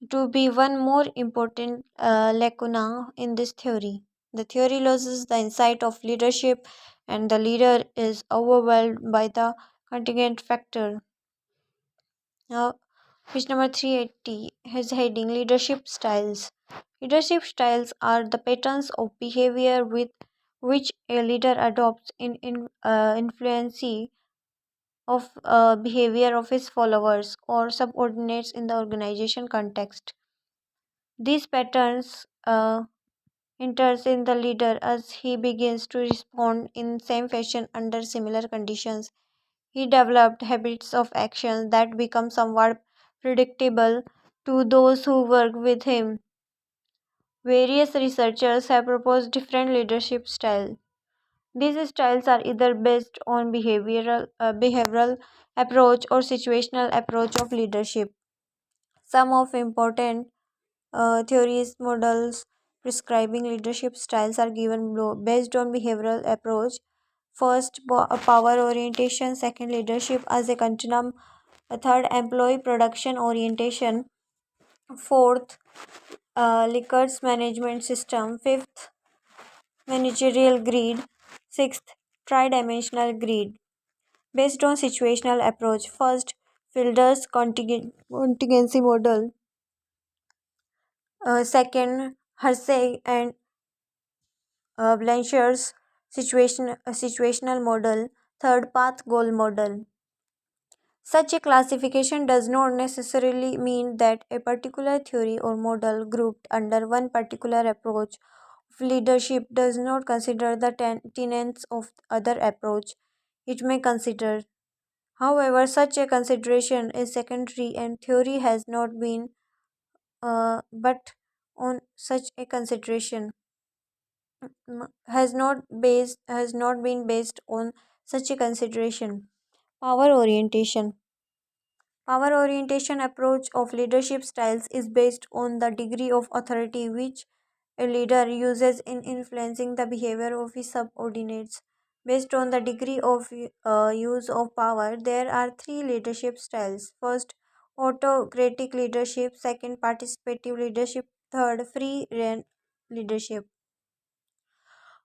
to be one more important lacuna in this theory. The theory loses the insight of leadership, and the leader is overwhelmed by the contingent factor. Now, page number 380 has heading Leadership Styles. Leadership styles are the patterns of behavior with which a leader adopts in influence of behavior of his followers or subordinates in the organization context. These patterns enters in the leader as he begins to respond in same fashion under similar conditions. He developed habits of action that become somewhat predictable to those who work with him. Various researchers have proposed different leadership styles. These styles are either based on behavioral approach or situational approach of leadership. Some of important theories models prescribing leadership styles are given below. Based on behavioral approach, first power orientation, second leadership as a continuum, third employee production orientation, fourth Likert management system, fifth managerial grid, sixth tridimensional grid. Based on situational approach, first Fielder's contingency model, second Hersey and Blanchard's situational model, third path goal model. Such a classification does not necessarily mean that a particular theory or model grouped under one particular approach of leadership does not consider the tenets of other approach it may consider. However, such a consideration is secondary and theory has not been but on such a consideration has not been based on such a consideration. Power orientation. Power orientation approach of leadership styles is based on the degree of authority which a leader uses in influencing the behavior of his subordinates. Based on the degree of use of power, there are three leadership styles. First, autocratic leadership. Second, participative leadership. Third, free rein leadership.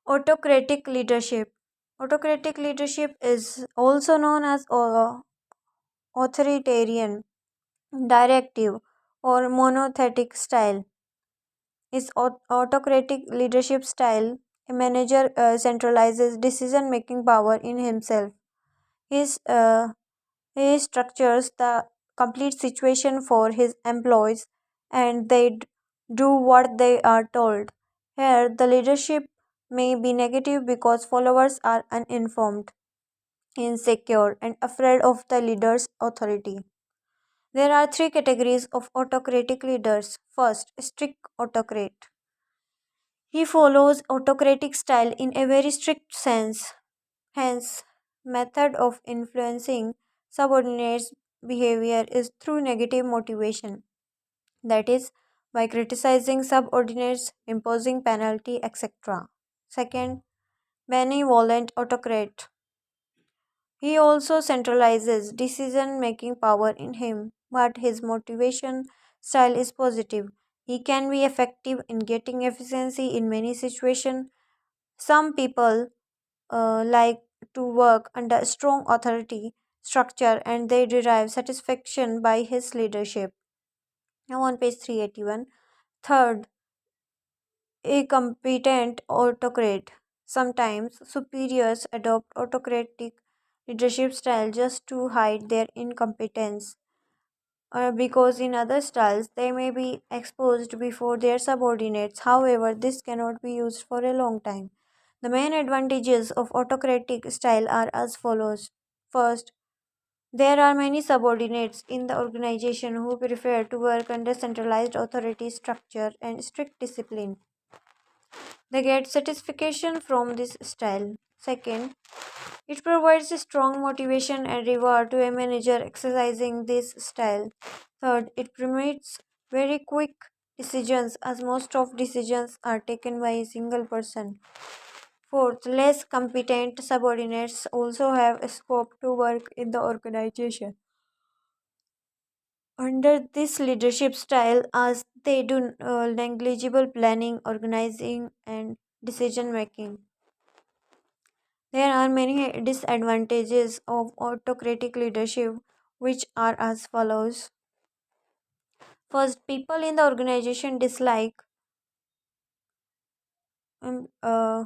Autocratic leadership. Autocratic leadership is also known as authoritarian, directive, or monothetic style. Is autocratic leadership style. A manager centralizes decision making power in himself. His, uh, he structures the complete situation for his employees and they do what they are told. Here, the leadership may be negative because followers are uninformed. insecure, and afraid of the leader's authority. There are three categories of autocratic leaders. First, strict autocrat. He follows autocratic style in a very strict sense. Hence, method of influencing subordinates' behavior is through negative motivation. That is, by criticizing subordinates, imposing penalty, etc. Second, benevolent autocrat. He also centralizes decision making power in him, but his motivation style is positive. He can be effective in getting efficiency in many situations. Some people like to work under strong authority structure and they derive satisfaction by his leadership. Now on page 381. Third, a competent autocrat. Sometimes superiors adopt autocratic leadership style just to hide their incompetence, because in other styles they may be exposed before their subordinates. However, this cannot be used for a long time. The main advantages of autocratic style are as follows. First, there are many subordinates in the organization who prefer to work under centralized authority structure and strict discipline. They get satisfaction from this style. Second, it provides a strong motivation and reward to a manager exercising this style. Third, it permits very quick decisions as most of decisions are taken by a single person. Fourth, less competent subordinates also have a scope to work in the organization under this leadership style as they do negligible planning, organizing, and decision making. There are many disadvantages of autocratic leadership, which are as follows. First, people in the organization um, uh,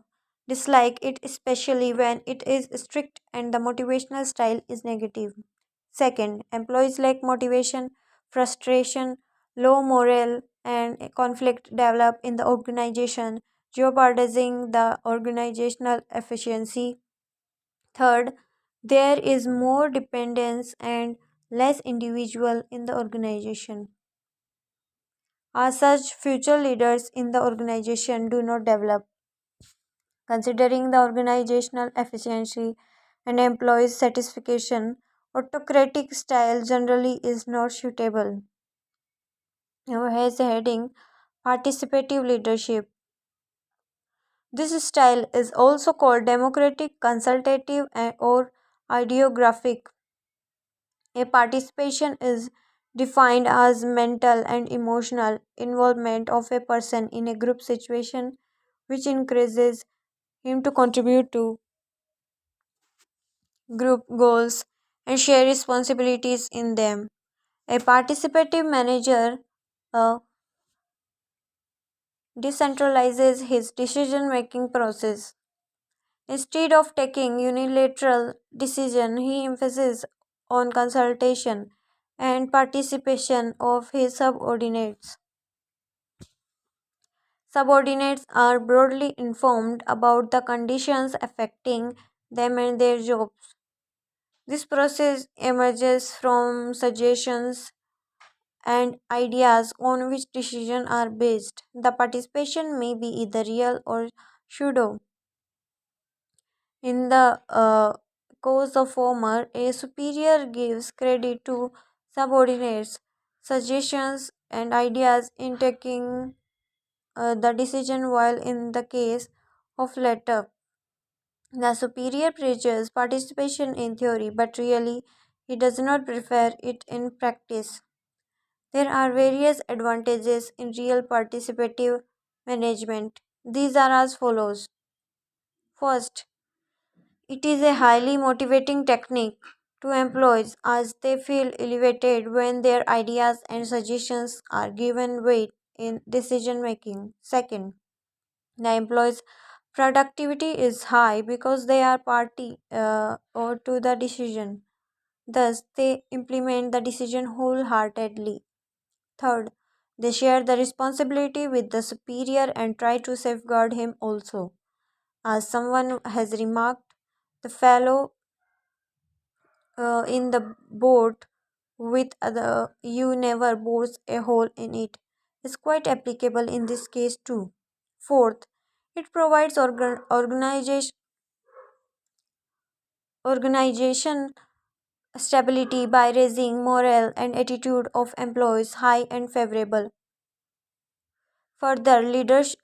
dislike it, especially when it is strict and the motivational style is negative. Second, employees lack motivation, frustration, low morale, and conflict develop in the organization, jeopardizing the organizational efficiency. Third, there is more dependence and less individual in the organization. As such, future leaders in the organization do not develop. Considering the organizational efficiency and employees' satisfaction, autocratic style generally is not suitable. Now, has a heading Participative Leadership. This style is also called democratic, consultative, or ideographic. A participation is defined as mental and emotional involvement of a person in a group situation which increases him to contribute to group goals and share responsibilities in them. A participative manager uh, decentralizes his decision making process. Instead of taking unilateral decision, he emphasizes on consultation and participation of his subordinates. Subordinates are broadly informed about the conditions affecting them and their jobs. This process emerges from suggestions and ideas on which decisions are based. The participation may be either real or pseudo. In the case of former, a superior gives credit to subordinates, suggestions, and ideas in taking the decision, while in the case of latter, the superior praises participation in theory, but really he does not prefer it in practice. There are various advantages in real participative management. These are as follows. First, it is a highly motivating technique to employees as they feel elevated when their ideas and suggestions are given weight in decision making. Second, the employees' productivity is high because they are party or to the decision. Thus, they implement the decision wholeheartedly. Third, they share the responsibility with the superior and try to safeguard him also. As someone has remarked, the fellow in the boat with other you never bores a hole in it is quite applicable in this case too. Fourth, it provides organization stability by raising morale and attitude of employees high and favorable. Further, leaders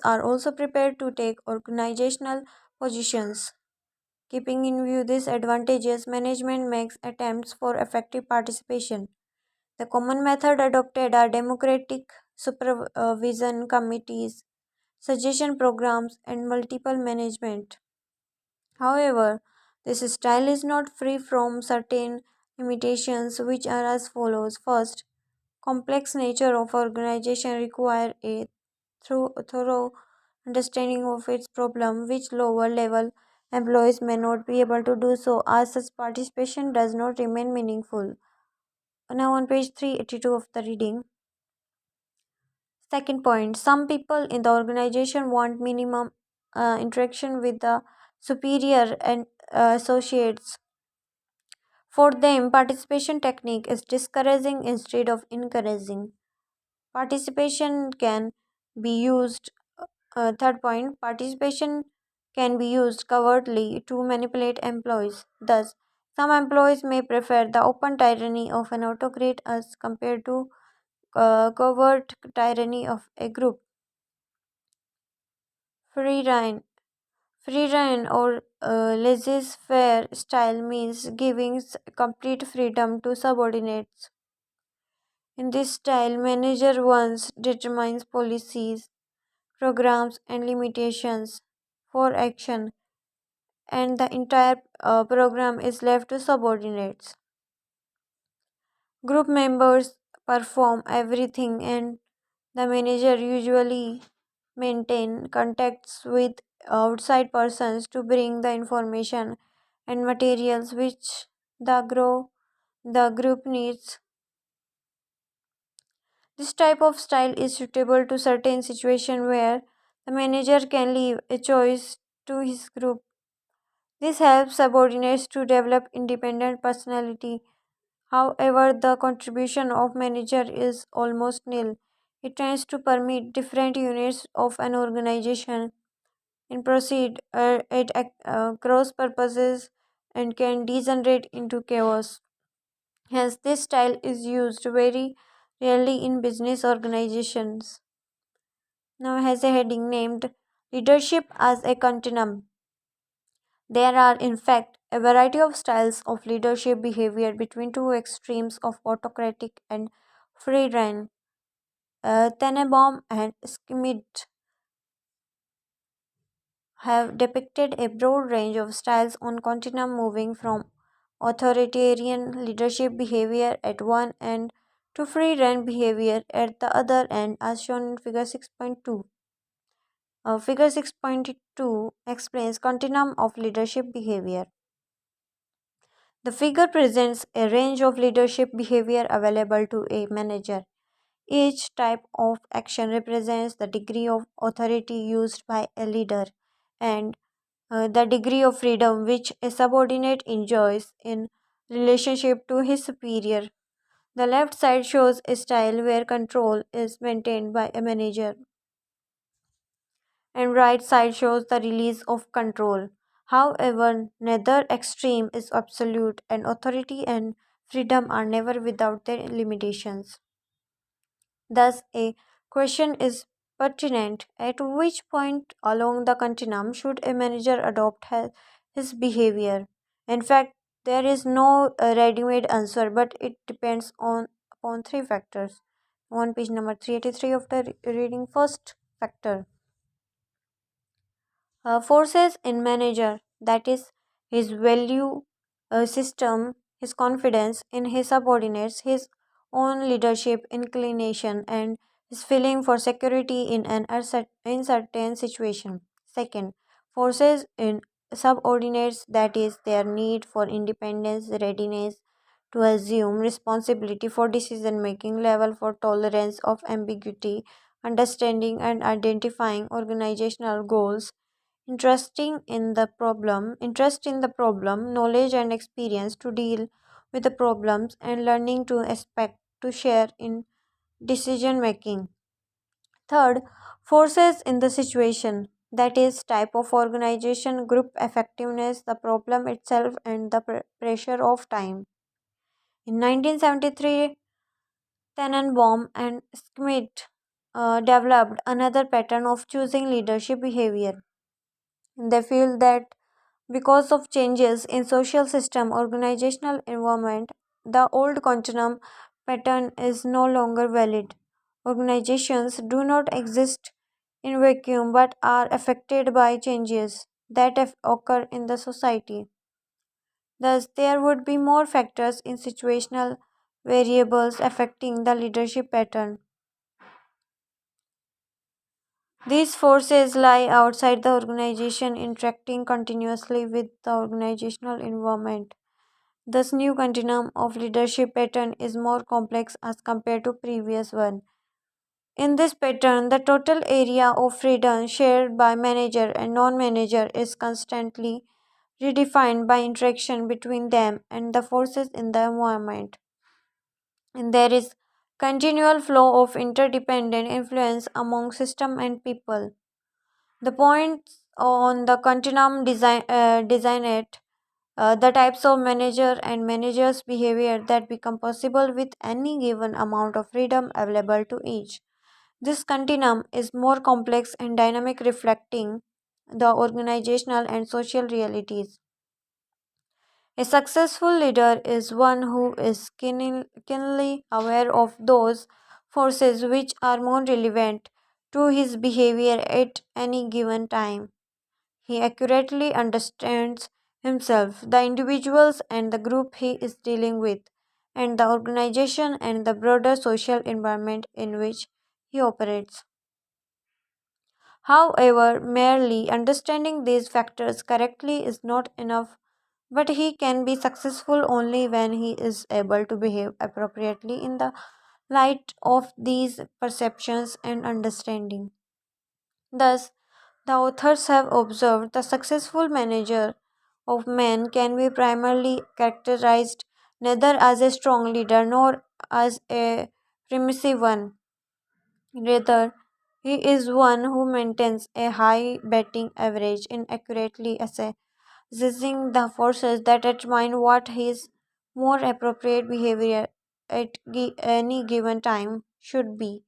are also prepared to take organizational positions. Keeping in view these advantages, management makes attempts for effective participation. The common method adopted are democratic supervision committees, suggestion programs, and multiple management. However, this style is not free from certain limitations, which are as follows. First, complex nature of organization require a thorough understanding of its problem, which lower level employees may not be able to do so, as such participation does not remain meaningful. Now, on page 382 of the reading, second point, some people in the organization want minimum interaction with the superior and associates. For them, participation technique is discouraging instead of encouraging. Participation can be used, third point, participation can be used covertly to manipulate employees. Thus, some employees may prefer the open tyranny of an autocrat as compared to covert tyranny of a group. Free reign. Free reign or laissez-faire style means giving complete freedom to subordinates. In this style, manager once determines policies, programs, and limitations for action, and the entire program is left to subordinates. Group members perform everything, and the manager usually maintain contacts with outside persons to bring the information and materials which the group needs. This type of style is suitable to certain situations where the manager can leave a choice to his group. This helps subordinates to develop independent personality. However, the contribution of manager is almost nil. It tends to permit different units of an organization and proceed at cross purposes and can degenerate into chaos. Hence, this style is used very rarely in business organizations. Now has a heading named Leadership as a Continuum. There are, in fact, a variety of styles of leadership behavior between two extremes of autocratic and free reign. Tenenbaum and Schmidt have depicted a broad range of styles on continuum moving from authoritarian leadership behavior at one end to free reign behavior at the other end, as shown in figure 6.2. Figure 6.2 explains continuum of leadership behavior. The figure presents a range of leadership behavior available to a manager. Each type of action represents the degree of authority used by a leader and the degree of freedom which a subordinate enjoys in relationship to his superior. The left side shows a style where control is maintained by a manager, and right side shows the release of control. However, neither extreme is absolute, and authority and freedom are never without their limitations. Thus, a question is pertinent: at which point along the continuum should a manager adopt his behavior? In fact, there is no ready-made answer, but it depends on upon three factors. On page number 383 of the reading, first factor, forces in manager, that is his value system, his confidence in his subordinates, his own leadership inclination, and his feeling for security in an uncertain situation. Second, forces in subordinates, that is their need for independence, readiness to assume responsibility for decision making, level for tolerance of ambiguity, understanding and identifying organizational goals, interest in the problem, knowledge and experience to deal with the problems, and learning to expect to share in decision making. Third, forces in the situation, that is type of organization, group effectiveness, the problem itself, and the pressure of time. In 1973, Tannenbaum and Schmidt developed another pattern of choosing leadership behavior. They feel that because of changes in social system, organizational environment, the old continuum pattern is no longer valid. Organizations do not exist in vacuum but are affected by changes that occur in the society. Thus, there would be more factors in situational variables affecting the leadership pattern. These forces lie outside the organization, interacting continuously with the organizational environment. This new continuum of leadership pattern is more complex as compared to previous one. In this pattern, the total area of freedom shared by manager and non-manager is constantly redefined by interaction between them and the forces in the environment. And there is continual flow of interdependent influence among system and people. The points on the continuum designate the types of manager and managers' behavior that become possible with any given amount of freedom available to each. This continuum is more complex and dynamic, reflecting the organizational and social realities. A successful leader is one who is keenly aware of those forces which are more relevant to his behavior at any given time. He accurately understands himself, the individuals and the group he is dealing with, and the organization and the broader social environment in which he operates. However, merely understanding these factors correctly is not enough, but he can be successful only when he is able to behave appropriately in the light of these perceptions and understanding. Thus, the authors have observed the successful manager of men can be primarily characterized neither as a strong leader nor as a permissive one. Rather, he is one who maintains a high batting average in accurately assessing the forces that determine what his more appropriate behavior at any given time should be,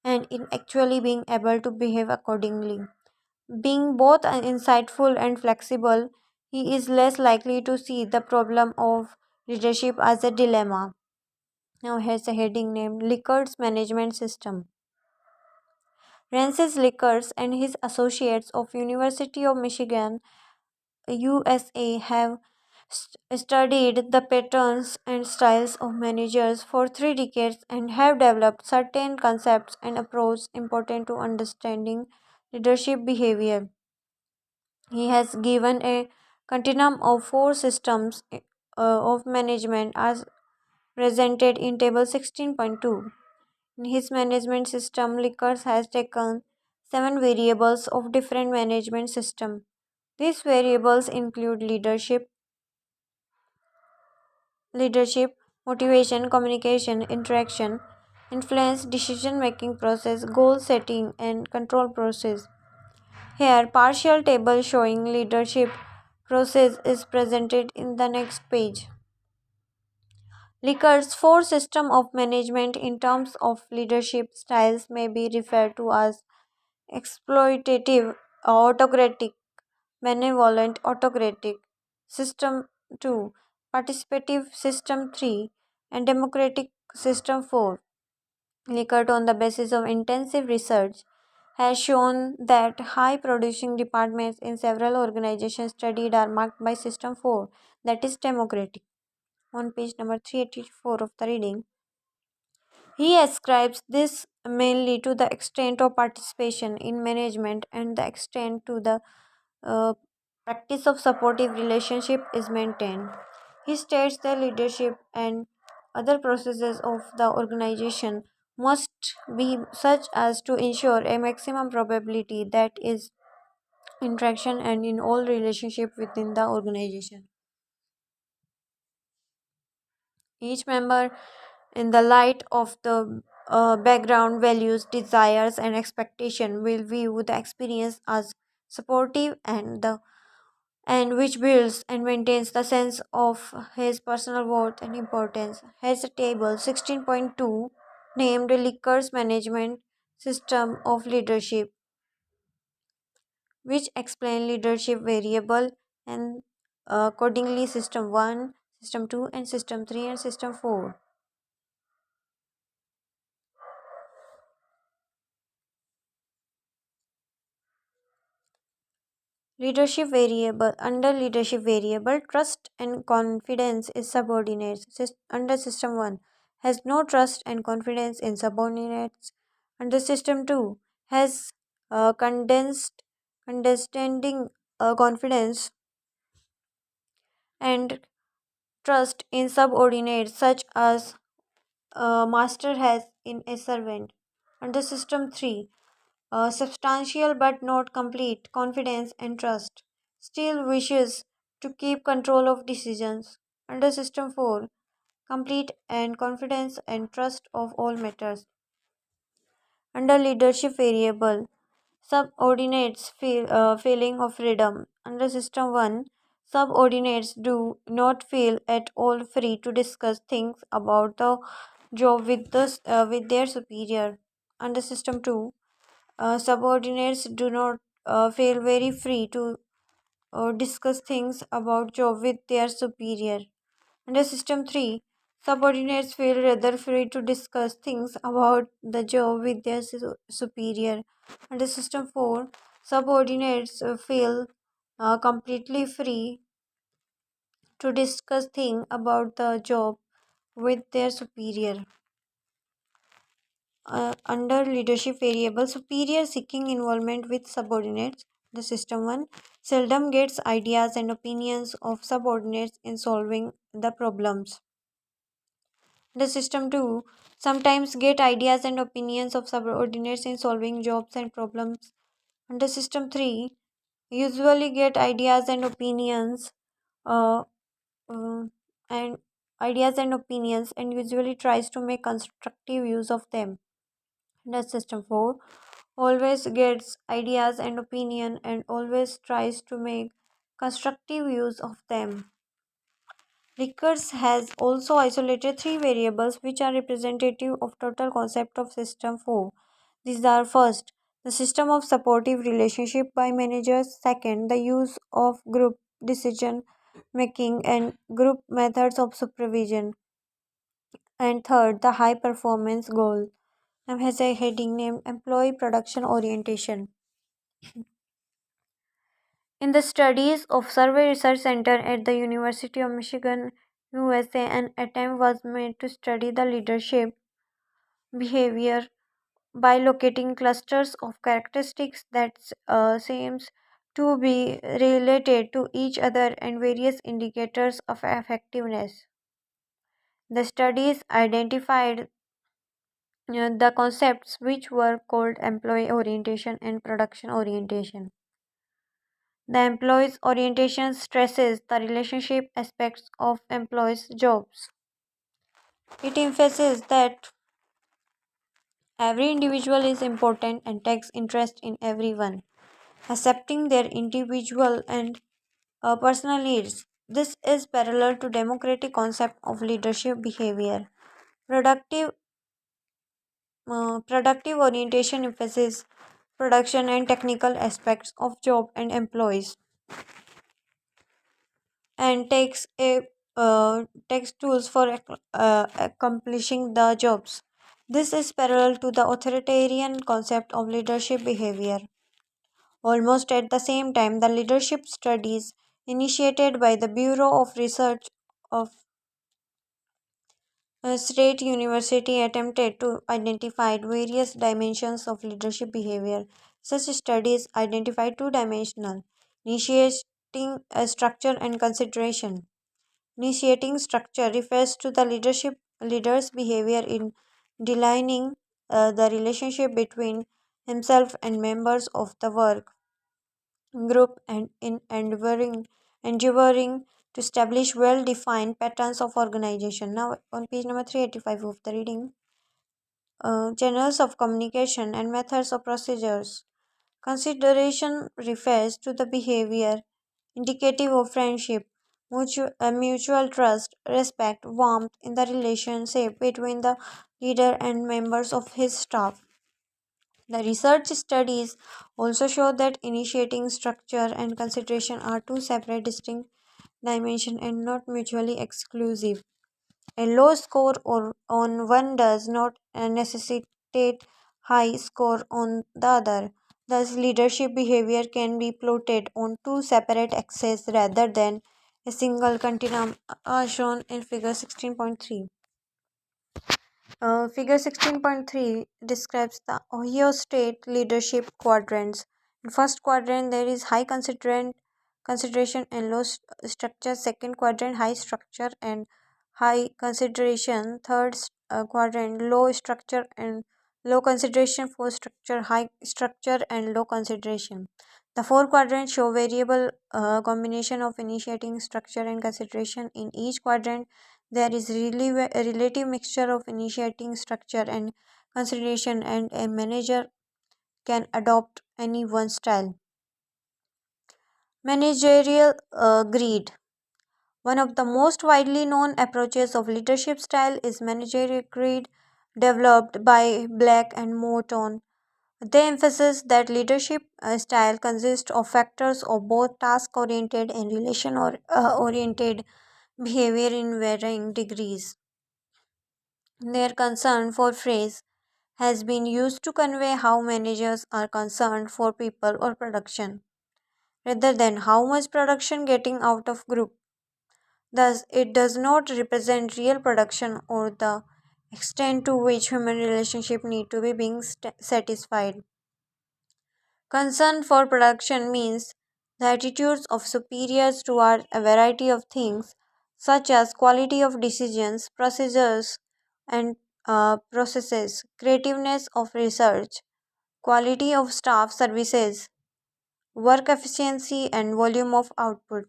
and in actually being able to behave accordingly. Being both insightful and flexible, he is less likely to see the problem of leadership as a dilemma. Now, here's a heading named Liquors Management System. Francis Lickers and his associates of University of Michigan, USA, have studied the patterns and styles of managers for 3 decades and have developed certain concepts and approaches important to understanding leadership behavior. He has given a continuum of four systems of management as presented in table 16.2. In his management system, Lickers has taken seven variables of different management system. These variables include leadership, motivation, communication, interaction, influence, decision making process, goal setting, and control process. Here, partial table showing leadership process is presented in the next page. Likker's four system of management in terms of leadership styles may be referred to as exploitative, autocratic, benevolent, autocratic, system 2, participative, system 3, and democratic, system 4. Likert, on the basis of intensive research, has shown that high producing departments in several organizations studied are marked by system 4, that is democratic. On page number 384 of the reading, he ascribes this mainly to the extent of participation in management and the extent to the uh, practice of supportive relationship is maintained. He states that leadership and other processes of the organization must be such as to ensure a maximum probability that is interaction and in all relationship within the organization. Each member, in the light of the background values, desires, and expectation, will view the experience as supportive and which builds and maintains the sense of his personal worth and importance. Here's a table 16.2 named Liquors Management System of Leadership, which explain leadership variable and accordingly system 1, system 2, and system 3 and system 4. Leadership variable under leadership variable, trust and confidence is subordinates. Under system 1 has no trust and confidence in subordinates. Under system 2 has condescending confidence and trust in subordinates, such as a master has in a servant. Under system 3, substantial but not complete confidence and trust, still wishes to keep control of decisions. Under system 4, complete and confidence and trust of all matters. Under leadership variable, subordinates feeling of freedom. Under system 1, subordinates do not feel at all free to discuss things about the job with their superior. Under system 2, subordinates do not feel very free to discuss things about job with their superior. Under system 3, subordinates feel rather free to discuss things about the job with their superior. Under system 4, subordinates feel completely free to discuss things about the job with their superior. Under leadership variable, superior seeking involvement with subordinates. The system 1 seldom gets ideas and opinions of subordinates in solving the problems. The system 2 sometimes get ideas and opinions of subordinates in solving jobs and problems. And the system 3 usually get uh, uh, and ideas and opinions and usually tries to make constructive use of them. The system 4 always gets ideas and opinion and always tries to make constructive use of them. Rickers has also isolated three variables which are representative of total concept of system 4. These are: first, the system of supportive relationship by managers; second, the use of group decision making and group methods of supervision; and third, the high performance goal. And has a heading named employee production orientation. In the studies of Survey Research Center at the University of Michigan, USA, an attempt was made to study the leadership behavior by locating clusters of characteristics that seems to be related to each other and various indicators of effectiveness. The studies identified the concepts which were called employee orientation and production orientation. The employees orientation stresses the relationship aspects of employees' jobs. It emphasizes that every individual is important and takes interest in everyone, accepting their individual and personal needs. This is parallel to democratic concept of leadership behavior. Productive productive orientation emphasizes production and technical aspects of job and employees and takes tools for accomplishing the jobs. This is parallel to the authoritarian concept of leadership behavior. Almost at the same time, the leadership studies initiated by the Bureau of Research of State University attempted to identify various dimensions of leadership behavior. Such studies identify two-dimensional initiating structure and consideration. Initiating structure refers to the leader's behavior in delineating the relationship between himself and members of the work. group and in endeavoring to establish well-defined patterns of organization. Now, on page number 385 of the reading, channels of communication and methods of procedures. Consideration refers to the behavior indicative of friendship, mutual trust, respect, warmth in the relationship between the leader and members of his staff. The research studies also show that initiating structure and consideration are two separate distinct dimensions and not mutually exclusive. A low score on one does not necessitate high score on the other. Thus, leadership behavior can be plotted on two separate axes rather than a single continuum shown in figure 16.3. Figure 16.3 describes the Ohio State leadership quadrants. In first quadrant, there is high consideration and low structure. Second quadrant, high structure and high consideration. Third quadrant, low structure and low consideration. Fourth structure, high structure and low consideration. The four quadrants show variable combination of initiating structure and consideration. In each quadrant, there is really a relative mixture of initiating structure and consideration, and a manager can adopt any one style. Managerial greed. One of the most widely known approaches of leadership style is managerial greed, developed by Black and Morton. They emphasize that leadership style consists of factors of both task oriented and relation oriented behavior in varying degrees. Their concern for phrase has been used to convey how managers are concerned for people or production, rather than how much production getting out of group. Thus, it does not represent real production or the extent to which human relationships need to be being satisfied. Concern for production means the attitudes of superiors toward a variety of things, such as quality of decisions, procedures, and processes, creativeness of research, quality of staff services, work efficiency, and volume of output.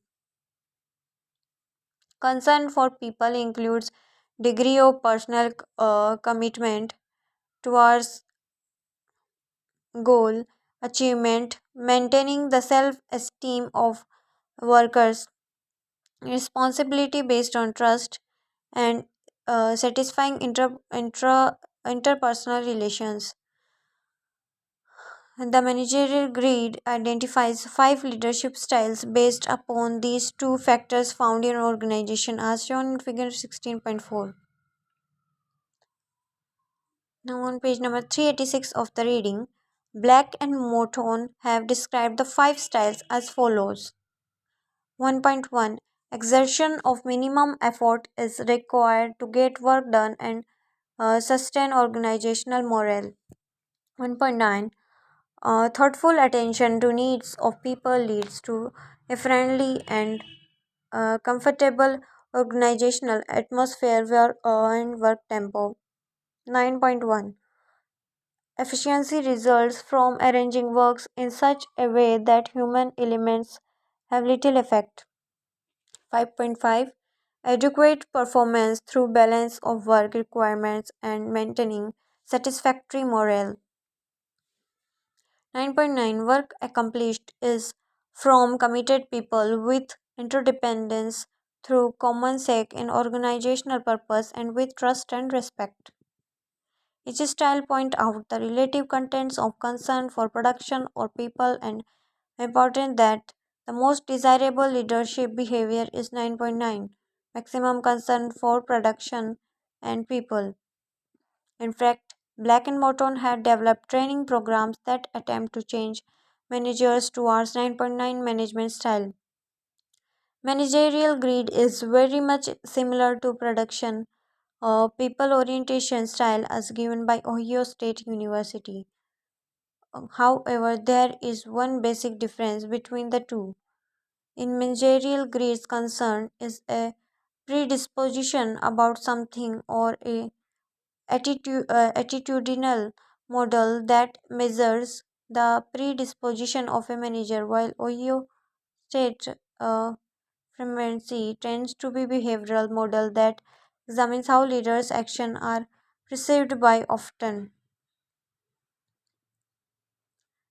Concern for people includes degree of personal commitment towards goal achievement, maintaining the self-esteem of workers, responsibility based on trust, and satisfying interpersonal relations. The managerial grid identifies five leadership styles based upon these two factors found in organization as shown in figure 16.4. Now on page number 386 of the reading, Black and Morton have described the five styles as follows. 1.1 Exertion of minimum effort is required to get work done and sustain organizational morale. 1.9 Thoughtful attention to needs of people leads to a friendly and comfortable organizational atmosphere and work tempo. 9.1 Efficiency results from arranging works in such a way that human elements have little effect. 5.5 Adequate performance through balance of work requirements and maintaining satisfactory morale. 9.9 Work accomplished is from committed people with interdependence through common sake in organizational purpose and with trust and respect. Each style point out the relative contents of concern for production or people and important that the most desirable leadership behavior is 9.9 maximum concern for production and people. In fact, Black and Morton had developed training programs that attempt to change managers towards 9.9 management style. Managerial greed is very much similar to production people orientation style as given by Ohio State University. However, there is one basic difference between the two. In managerial greed's concern is a predisposition about something or a attitudinal model that measures the predisposition of a manager, while Ohio State frequency tends to be behavioral model that examines how leaders' actions are perceived by often.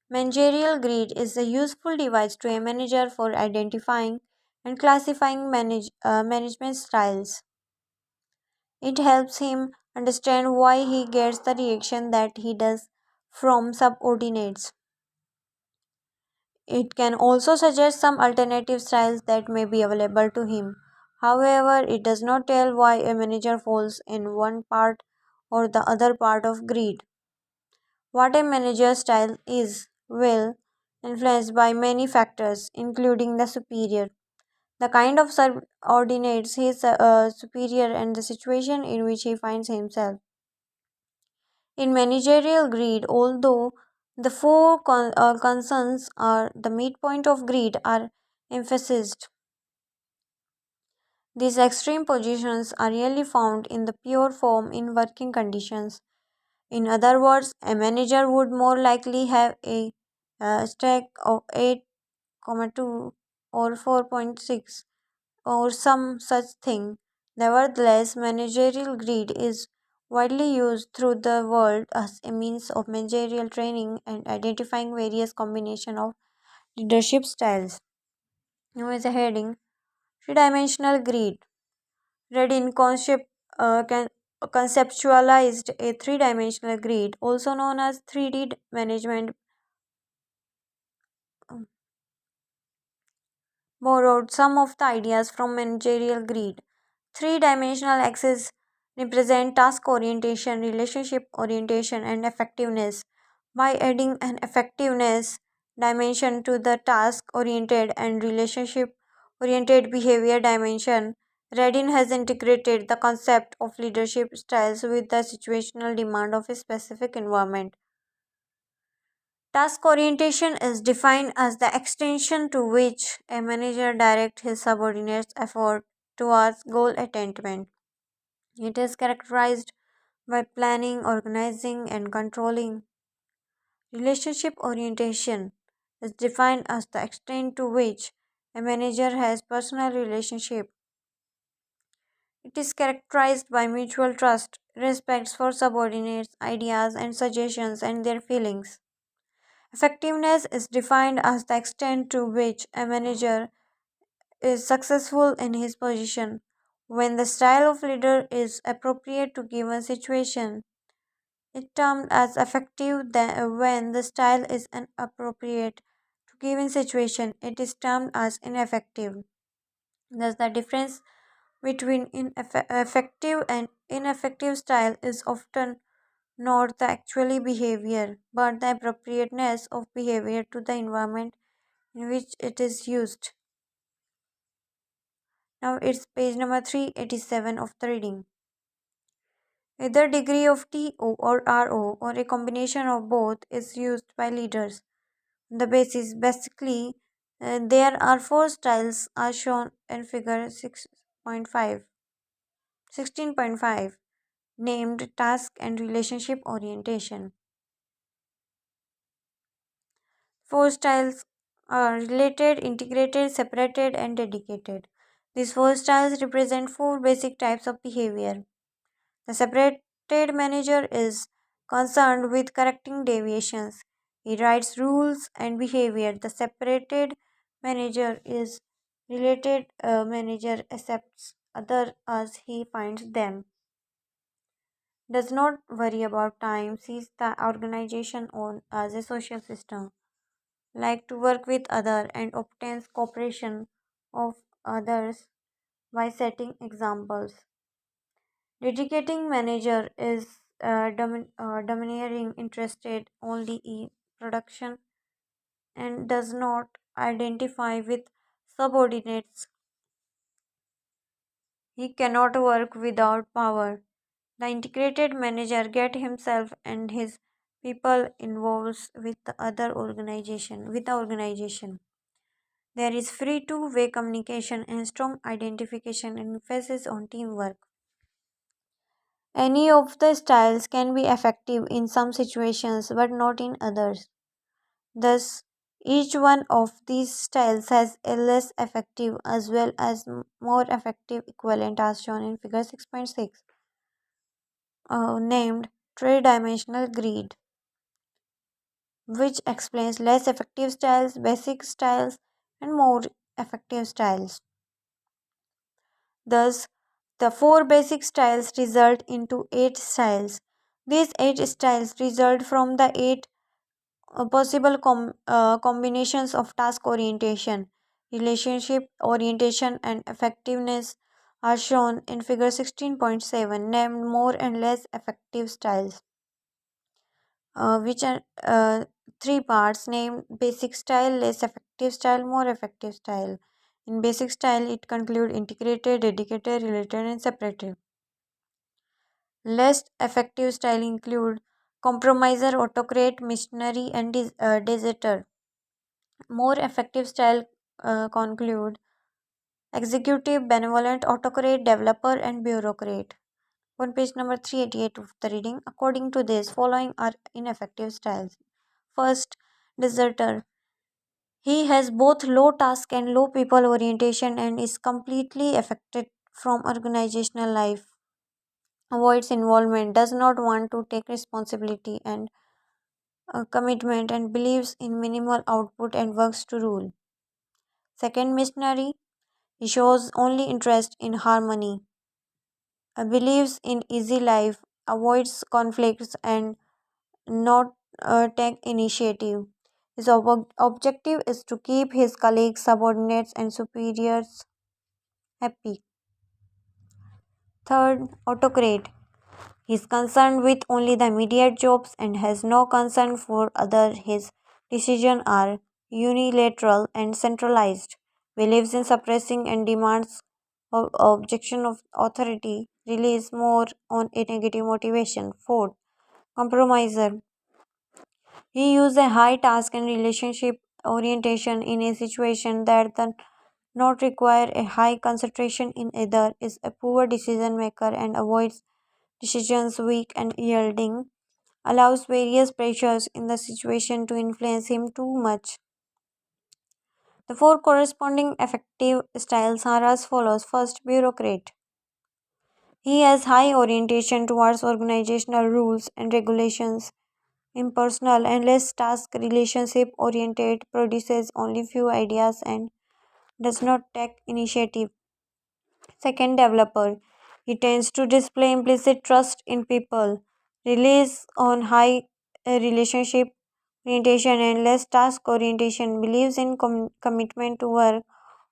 Managerial grid is a useful device to a manager for identifying and classifying management styles. It helps him understand why he gets the reaction that he does from subordinates. It can also suggest some alternative styles that may be available to him. However, it does not tell why a manager falls in one part or the other part of grid. What a manager's style is will influenced by many factors, including the superior, the kind of subordinates his superior, and the situation in which he finds himself. In managerial greed, although the four concerns are the midpoint of greed are emphasized, these extreme positions are rarely found in the pure form in working conditions. In other words, a manager would more likely have a stack of 8,2 or 4.6 or some such thing. Nevertheless, managerial greed is widely used through the world as a means of managerial training and identifying various combinations of leadership styles. Now, as a heading, three-dimensional greed. Redin conceptualized a three-dimensional grid, also known as 3D management, borrowed some of the ideas from managerial grid. Three-dimensional axes represent task orientation, relationship orientation, and effectiveness. By adding an effectiveness dimension to the task oriented and relationship oriented behavior dimension, Redin has integrated the concept of leadership styles with the situational demand of a specific environment. Task orientation is defined as the extension to which a manager directs his subordinates' effort towards goal attainment. It is characterized by planning, organizing, and controlling. Relationship orientation is defined as the extent to which a manager has personal relationship. It is characterized by mutual trust, respect for subordinates' ideas and suggestions and their feelings. Effectiveness is defined as the extent to which a manager is successful in his position. When the style of leader is appropriate to given situation, it termed as effective. When the style is inappropriate to given situation, it is termed as ineffective. Thus, the difference between effective and ineffective style is often not the actually behavior, but the appropriateness of behavior to the environment in which it is used. Now it's page number 387 of the reading. Either degree of TO or RO or a combination of both is used by leaders. The basis basically there are four styles as shown in figure 6.5, 16.5, named task and relationship orientation. Four styles are related, integrated, separated, and dedicated. These four styles represent four basic types of behavior. The separated manager is concerned with correcting deviations. He writes rules and behavior. The separated manager is related manager accepts other as he finds them. Does not worry about time, sees the organization on as a social system. Like to work with other and obtains cooperation of others by setting examples. Dedicating manager is domineering, interested only in production and does not identify with subordinates. He cannot work without power. The integrated manager get himself and his people involved with the other organization with the organization. There is free two-way communication and strong identification and emphasis on teamwork. Any of the styles can be effective in some situations but not in others. Thus, each one of these styles has a less effective as well as more effective equivalent as shown in figure 6.6, named three-dimensional grid, which explains less effective styles, basic styles, and more effective styles. Thus, the four basic styles result into eight styles. These eight styles result from the eight possible combinations of task orientation, relationship orientation, and effectiveness are shown in figure 16.7, named more and less effective styles, which are three parts named basic style, less effective style, more effective style. In basic style, it concludes integrated, dedicated, related, and separated. Less effective style include compromiser, autocrat, missionary, and deserter. More effective style conclude executive, benevolent, autocrat, developer, and bureaucrat. On page number 388 of the reading, according to this, following are ineffective styles. First, deserter. He has both low task and low people orientation and is completely affected from organizational life. Avoids involvement, does not want to take responsibility and commitment, and believes in minimal output and works to rule. Second, missionary. He shows only interest in harmony, believes in easy life, avoids conflicts, and not take initiative. His objective is to keep his colleagues, subordinates, and superiors happy. Third, autocrat. He is concerned with only the immediate jobs and has no concern for others. His decisions are unilateral and centralized. Believes in suppressing and demands objection of authority, relies more on a negative motivation. Fourth, compromiser. He uses a high task and relationship orientation in a situation that does not require a high concentration in either, is a poor decision maker and avoids decisions weak and yielding, allows various pressures in the situation to influence him too much. The four corresponding affective styles are as follows. First, bureaucrat. He has high orientation towards organizational rules and regulations. Impersonal and less task relationship oriented, produces only few ideas and does not take initiative. Second, developer. He tends to display implicit trust in people, relies on high relationship orientation and less task orientation, believes in commitment to work,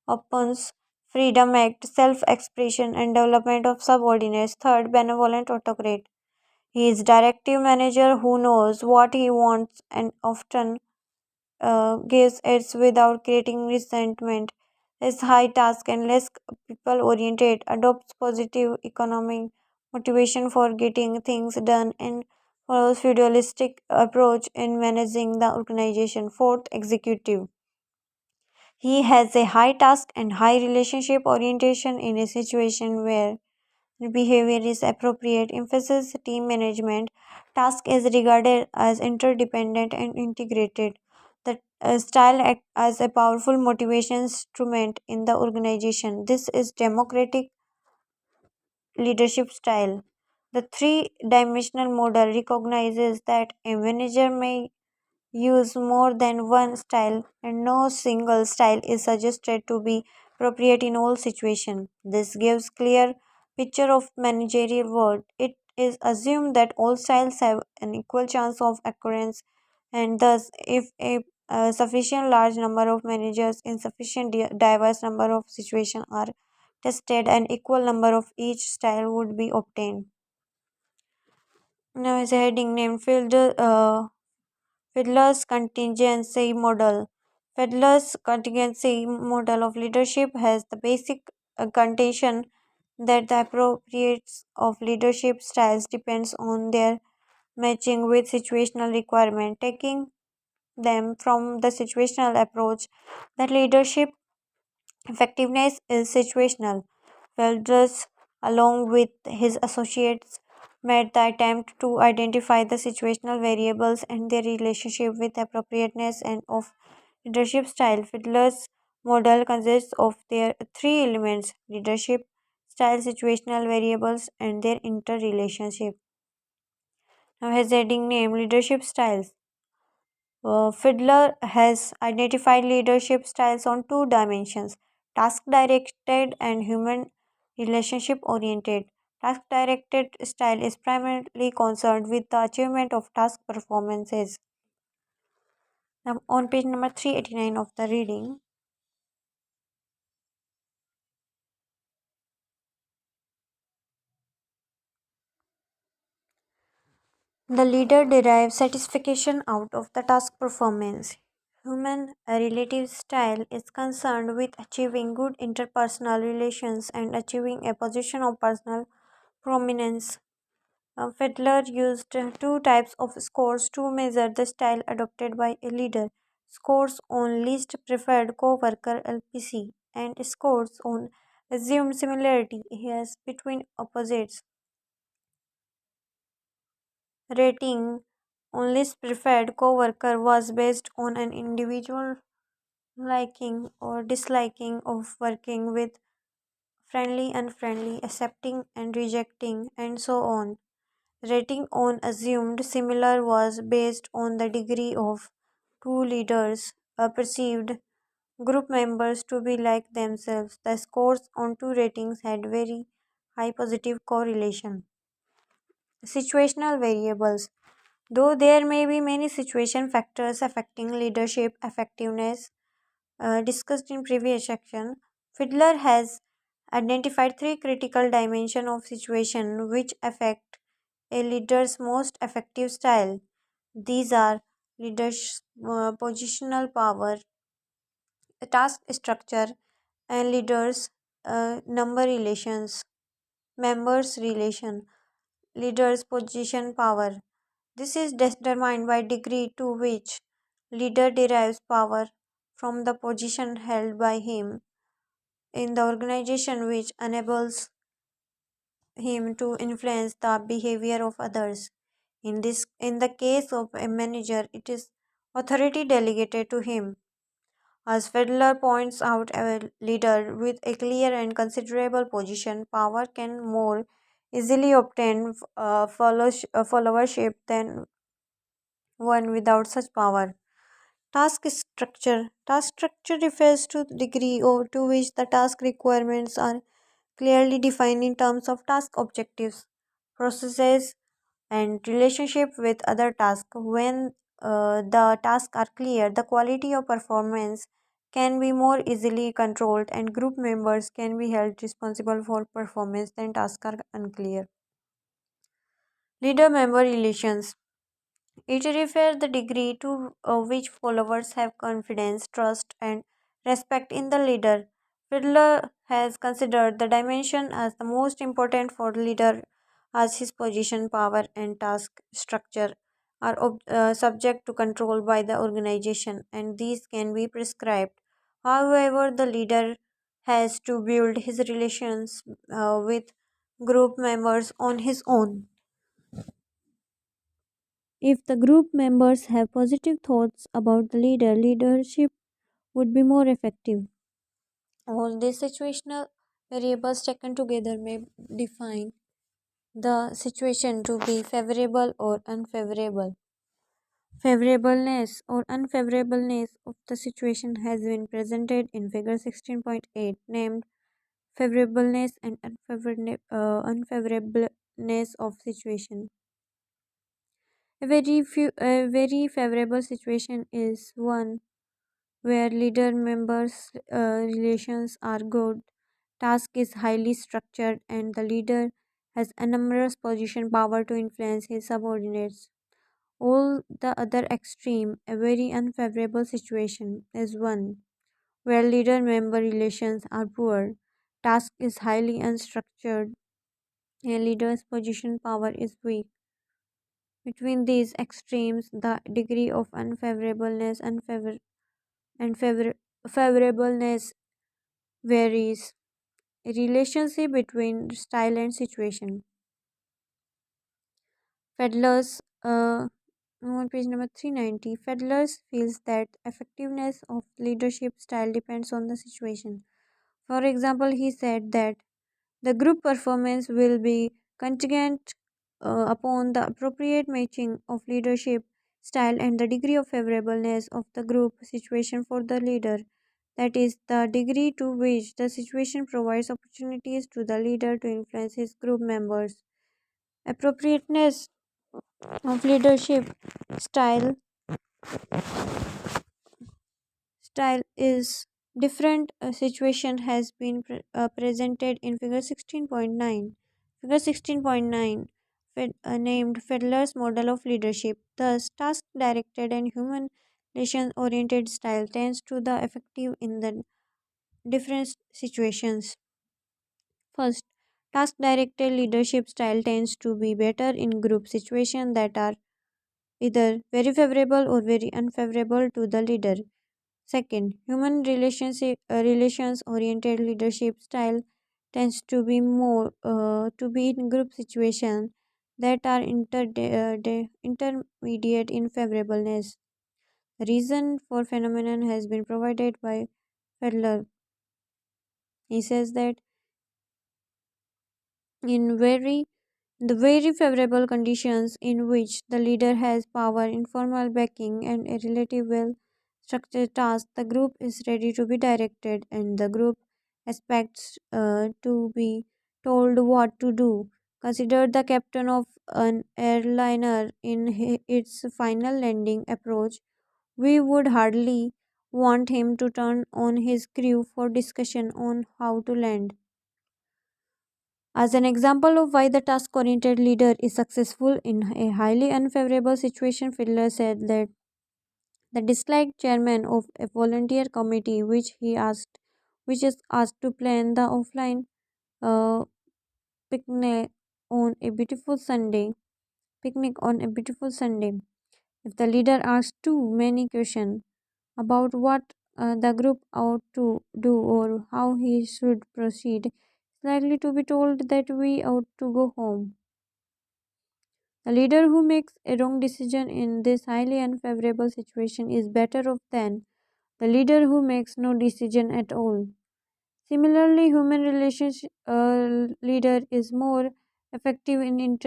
opens freedom act, self expression, and development of subordinates. Third, benevolent autocrat. He is directive manager who knows what he wants and often gives it without creating resentment, is high task and less people oriented, adopts positive economic motivation for getting things done, and follows feudalistic approach in managing the organization. Fourth, executive. He has a high task and high relationship orientation in a situation where behavior is appropriate, emphasis team management, task is regarded as interdependent and integrated. The style act as a powerful motivation instrument in the organization. This is democratic leadership style. The three-dimensional model recognizes that a manager may use more than one style and no single style is suggested to be appropriate in all situations. This gives clear picture of managerial work. It is assumed that all styles have an equal chance of occurrence, and thus if a sufficient large number of managers in sufficient diverse number of situations are tested, an equal number of each style would be obtained. Now is a heading named Fiddler's contingency model. Fiddler's contingency model of leadership has the basic contention that the appropriates of leadership styles depends on their matching with situational requirement. Taking them from the situational approach, that leadership effectiveness is situational. Fiddler's, along with his associates, made the attempt to identify the situational variables and their relationship with appropriateness and of leadership style. Fiedler's model consists of their three elements: leadership style, situational variables, and their interrelationship. Now, his heading name leadership styles. Fiedler has identified leadership styles on two dimensions: task directed and human relationship oriented. Task directed style is primarily concerned with the achievement of task performances. Now, on page number 389 of the reading, the leader derives satisfaction out of the task performance. Human relative style is concerned with achieving good interpersonal relations and achieving a position of personal prominence. Fiedler used two types of scores to measure the style adopted by a leader: scores on least preferred co-worker (LPC) and scores on assumed similarity (AS) between opposites. Rating on least preferred co-worker was based on an individual liking or disliking of working with, friendly, unfriendly, accepting and rejecting, and so on. Rating on assumed similar was based on the degree of two leaders perceived group members to be like themselves. The scores on two ratings had very high positive correlation. Situational variables. Though there may be many situation factors affecting leadership effectiveness, discussed in previous section, Fiedler has identified three critical dimensions of situation which affect a leader's most effective style. These are leadership positional power, task structure, and leaders number relations, members relation, leaders position power. This is determined by degree to which leader derives power from the position held by him in the organization, which enables him to influence the behavior of others. In the case of a manager, it is authority delegated to him. As Fiedler points out, a leader with a clear and considerable position power can more easily obtain followership than one without such power. Task structure. Task structure refers to the degree or to which the task requirements are clearly defined in terms of task objectives, processes, and relationship with other tasks. When the tasks are clear, the quality of performance can be more easily controlled and group members can be held responsible for performance when tasks are unclear. Leader member relations. It refers the degree to which followers have confidence, trust, and respect in the leader. Fiedler has considered the dimension as the most important for leader, as his position, power, and task structure are subject to control by the organization, and these can be prescribed. However, the leader has to build his relations with group members on his own. If the group members have positive thoughts about the leader, leadership would be more effective. All these situational variables taken together may define the situation to be favorable or unfavorable. Favorableness or unfavorableness of the situation has been presented in figure 16.8, named favorableness and unfavorableness of situation. A very favorable situation is one where leader members relations are good, task is highly structured, and the leader has enormous position power to influence his subordinates. All the other extreme, a very unfavorable situation is one where leader member relations are poor, task is highly unstructured, and leader's position power is weak. Between these extremes, the degree of and favorableness varies. A relationship between style and situation. Fedler's on page number 390, Fedler's feels that effectiveness of leadership style depends on the situation. For example, he said that the group performance will be contingent upon the appropriate matching of leadership style and the degree of favorableness of the group situation for the leader. That is, the degree to which the situation provides opportunities to the leader to influence his group members. Appropriateness of leadership style style is different situation has been presented in figure 16.9. Figure 16.9 named Fedler's model of leadership. Thus, task directed and human relation oriented style tends to the effective in the different situations. First, task directed leadership style tends to be better in group situations that are either very favorable or very unfavorable to the leader. Second, human relations oriented leadership style tends to be more to be in group situations that are intermediate in favorableness. The reason for phenomenon has been provided by Fedler. He says that in very favorable conditions in which the leader has power, informal backing, and a relative well structured task, the group is ready to be directed and the group expects to be told what to do. Consider the captain of an airliner in its final landing approach. We would hardly want him to turn on his crew for discussion on how to land. As an example of why the task oriented leader is successful in a highly unfavorable situation, Fiedler said that the disliked chairman of a volunteer committee, which is asked to plan the offline uh, picnic on a beautiful Sunday, picnic on a beautiful Sunday. If the leader asks too many questions about what the group ought to do or how he should proceed, is likely to be told that we ought to go home. The leader who makes a wrong decision in this highly unfavorable situation is better off than the leader who makes no decision at all. Similarly, human relationship leader is more effective in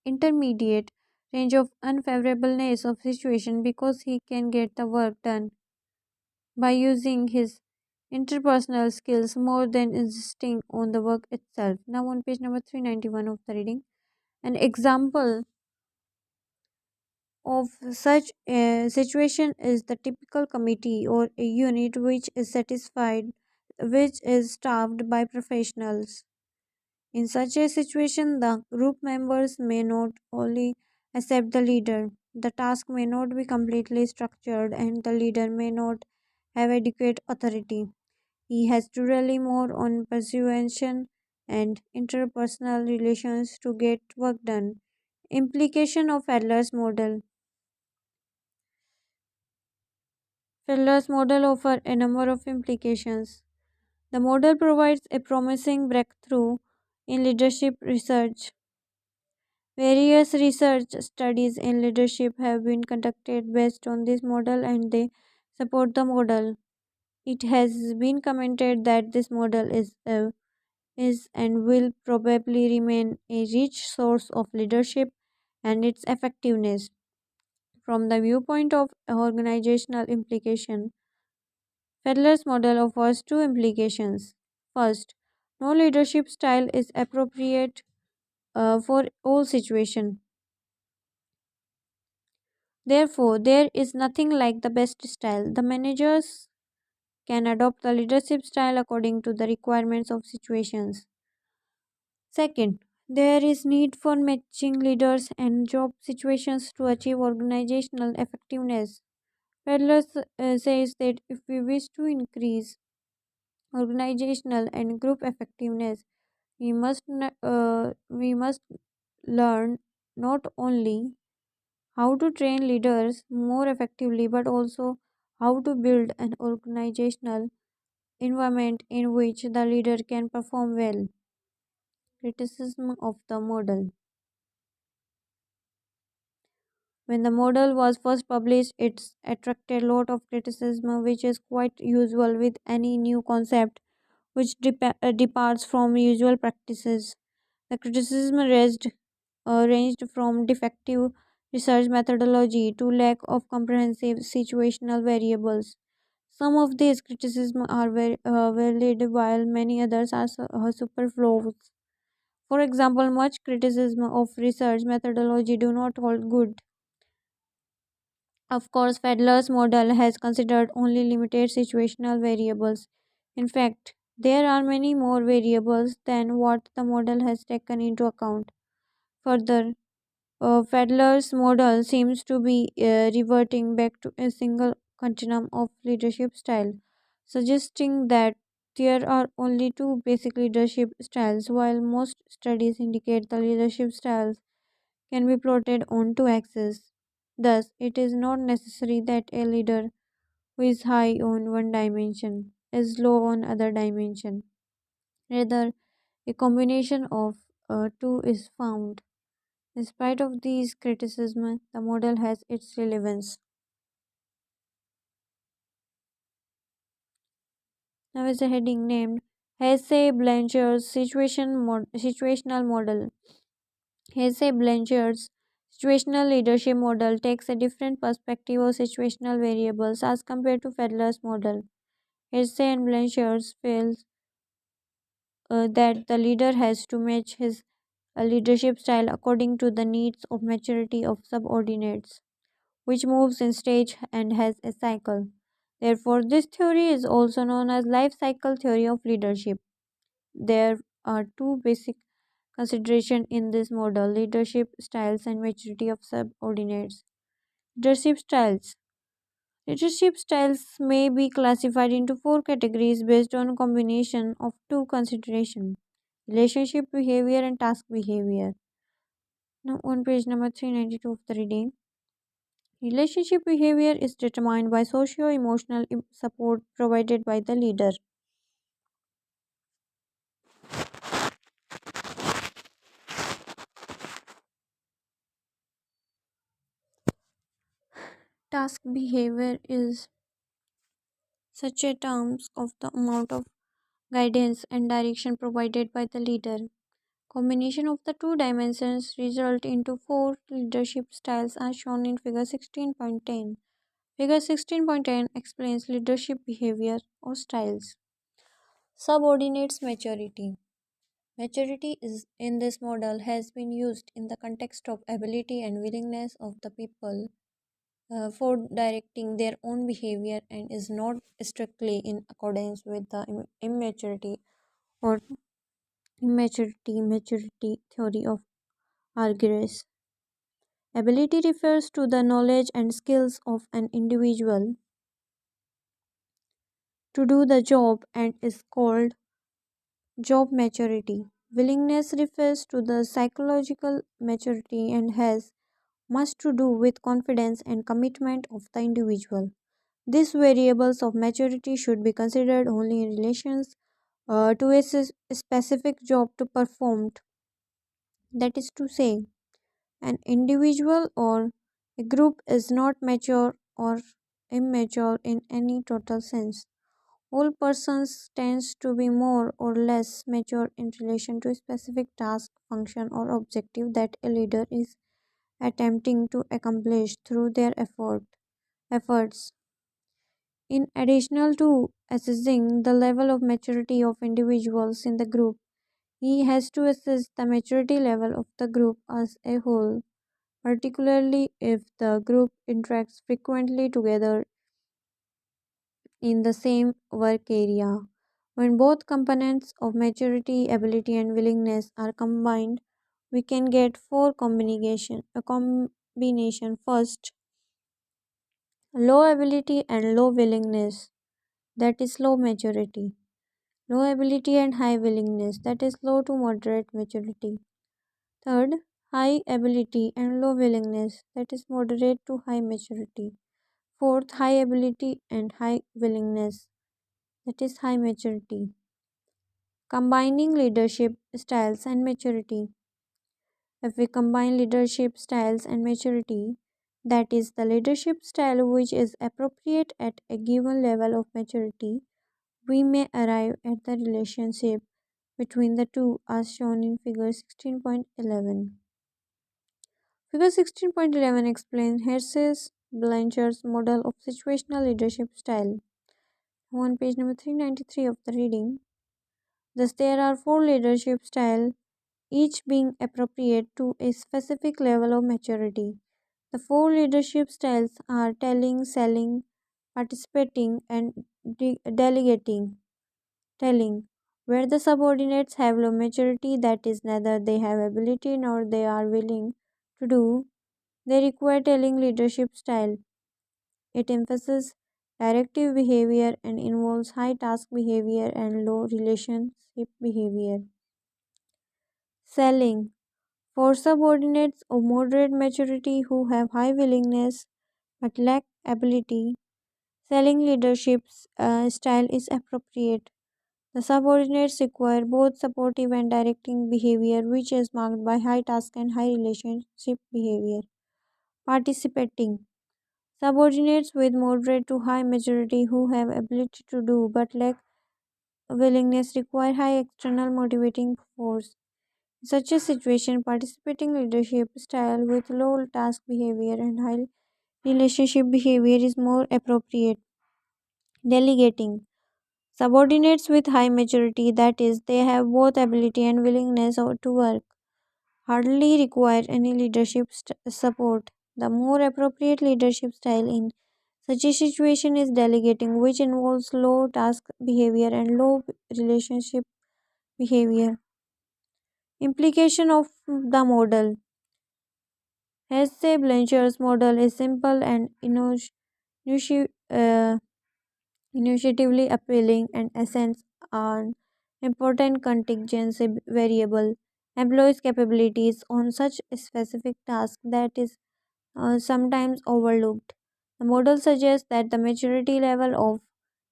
intermediate range of unfavorableness of situation because he can get the work done by using his interpersonal skills more than insisting on the work itself. Now on page number 391 of the reading. An example of such a situation is the typical committee or a unit which is staffed by professionals. In such a situation, the group members may not only accept the leader, the task may not be completely structured, and the leader may not have adequate authority. He has to rely more on persuasion and interpersonal relations to get work done. Implication of Adler's model. Fedler's model offers a number of implications. The model provides a promising breakthrough in leadership research. Various research studies in leadership have been conducted based on this model and they support the model. It has been commented that this model is and will probably remain a rich source of leadership and its effectiveness. From the viewpoint of organizational implication, Fedler's model offers two implications. First, no leadership style is appropriate for all situations. Therefore, there is nothing like the best style. The managers can adopt the leadership style according to the requirements of situations. Second, there is need for matching leaders and job situations to achieve organizational effectiveness. Fedler says that if we wish to increase organizational and group effectiveness, we must learn not only how to train leaders more effectively but also how to build an organizational environment in which the leader can perform well. Criticism of the model. When the model was first published, it attracted a lot of criticism, which is quite usual with any new concept which departs from usual practices. The criticism ranged from defective research methodology to lack of comprehensive situational variables. Some of these criticisms are valid, while many others are superfluous. For example, much criticism of research methodology do not hold good. Of course, Fedler's model has considered only limited situational variables. In fact, there are many more variables than what the model has taken into account. Further, Fedler's model seems to be reverting back to a single continuum of leadership style, suggesting that there are only two basic leadership styles, while most studies indicate the leadership styles can be plotted on two axes. Thus, it is not necessary that a leader who is high on one dimension is low on other dimension. Rather, a combination of two is found. In spite of these criticisms, the model has its relevance. Now, is a heading named Hesse-Blanchard's situational model. Hesse-Blanchard's situational leadership model takes a different perspective of situational variables as compared to Fedler's model. Hesse and Blanchard feels that the leader has to match his leadership style according to the needs of maturity of subordinates, which moves in stage and has a cycle. Therefore, this theory is also known as life cycle theory of leadership. There are two basic considerations in this model: leadership styles and maturity of subordinates. Leadership styles. Leadership styles may be classified into four categories based on a combination of two considerations: relationship behavior and task behavior. Now, on page number 392 of the reading, relationship behavior is determined by socio emotional support provided by the leader. Task behavior is such a terms of the amount of guidance and direction provided by the leader. Combination of the two dimensions result into four leadership styles as shown in figure 16.10. Figure 16.10 explains leadership behavior or styles. Subordinates maturity. Maturity is in this model has been used in the context of ability and willingness of the people for directing their own behavior and is not strictly in accordance with the immaturity or maturity theory of Argyris. Ability refers to the knowledge and skills of an individual to do the job and is called job maturity. Willingness refers to the psychological maturity and has much to do with confidence and commitment of the individual. These variables of maturity should be considered only in relations to a specific job to performed. That is to say, an individual or a group is not mature or immature in any total sense. All persons tends to be more or less mature in relation to a specific task, function, or objective that a leader is attempting to accomplish through their efforts. In addition to assessing the level of maturity of individuals in the group, he has to assess the maturity level of the group as a whole, particularly if the group interacts frequently together in the same work area. When both components of maturity, ability, and willingness are combined, we can get four combination. A combination first, low ability and low willingness, that is low maturity. Low ability and high willingness, that is low to moderate maturity. Third, high ability and low willingness, that is moderate to high maturity. Fourth, high ability and high willingness, that is high maturity. Combining leadership styles and maturity. If we combine leadership styles and maturity, that is, the leadership style which is appropriate at a given level of maturity, we may arrive at the relationship between the two as shown in figure 16.11. Figure 16.11 explains Hersey's Blanchard's model of situational leadership style. On page number 393 of the reading, thus there are four leadership styles, each being appropriate to a specific level of maturity. The four leadership styles are telling, selling, participating, and delegating. Telling, where the subordinates have low maturity, that is, neither they have ability nor they are willing to do, they require telling leadership style. It emphasizes directive behavior and involves high task behavior and low relationship behavior. Selling, for subordinates of moderate maturity who have high willingness but lack ability, selling leadership style is appropriate. The subordinates require both supportive and directing behavior, which is marked by high task and high relationship behavior. Participating, subordinates with moderate to high maturity who have ability to do but lack willingness require high external motivating force. In such a situation, participating leadership style with low task behavior and high relationship behavior is more appropriate. Delegating, subordinates with high maturity, that is, they have both ability and willingness to work, hardly require any leadership support. The more appropriate leadership style in such a situation is delegating, which involves low task behavior and low relationship behavior. Implication of the model. Hesse Blanchard's model is simple and intuitive, intuitively appealing and essence an important contingency variable employs capabilities on such a specific task that is sometimes overlooked. The model suggests that the maturity level of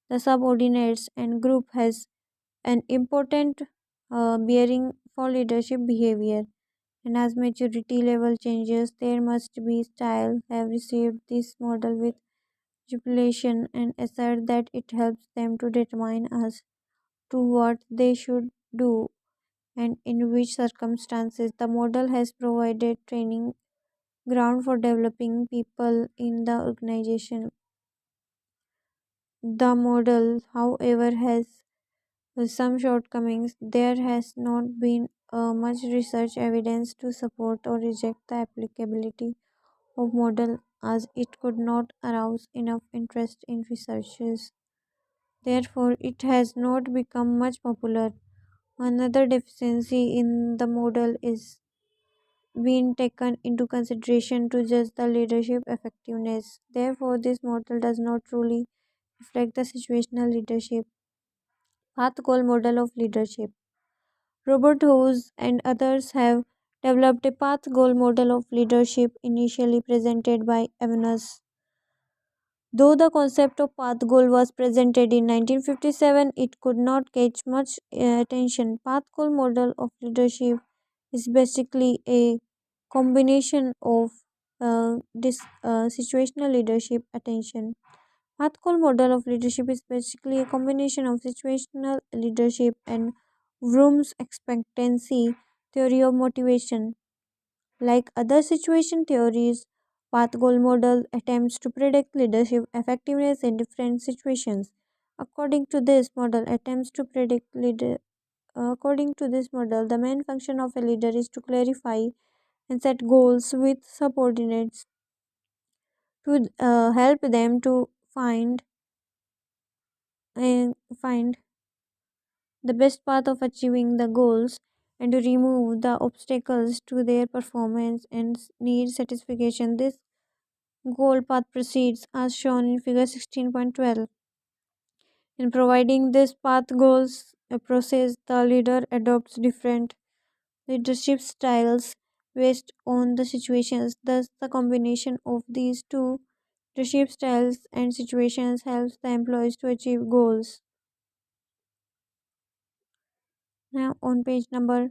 the subordinates and group has an important bearing for leadership behavior, and as maturity level changes, there must be style have received this model with jubilation and assert that it helps them to determine as to what they should do and in which circumstances. The model has provided training ground for developing people in the organization. The model, however, has some shortcomings. There has not been much research evidence to support or reject the applicability of model as it could not arouse enough interest in researchers. Therefore, it has not become much popular. Another deficiency in the model is being taken into consideration to judge the leadership effectiveness. Therefore, this model does not truly reflect the situational leadership path goal model of leadership. Robert Hughes and others have developed a path goal model of leadership initially presented by Evanas. Though the concept of path goal was presented in 1957, it could not catch much attention. Path goal model of leadership is basically a combination of situational leadership attention. Path goal model of leadership is basically a combination of situational leadership and Vroom's expectancy theory of motivation. Like other situation theories, path goal model attempts to predict leadership effectiveness in different situations. According to this model, attempts to predict leader according to this model, the main function of a leader is to clarify and set goals with subordinates to help them to find the best path of achieving the goals and to remove the obstacles to their performance and need satisfaction. This goal path proceeds as shown in figure 16.12. In providing this path goals process, the leader adopts different leadership styles based on the situations. Thus, the combination of these two leadership styles and situations helps the employees to achieve goals. Now, on page number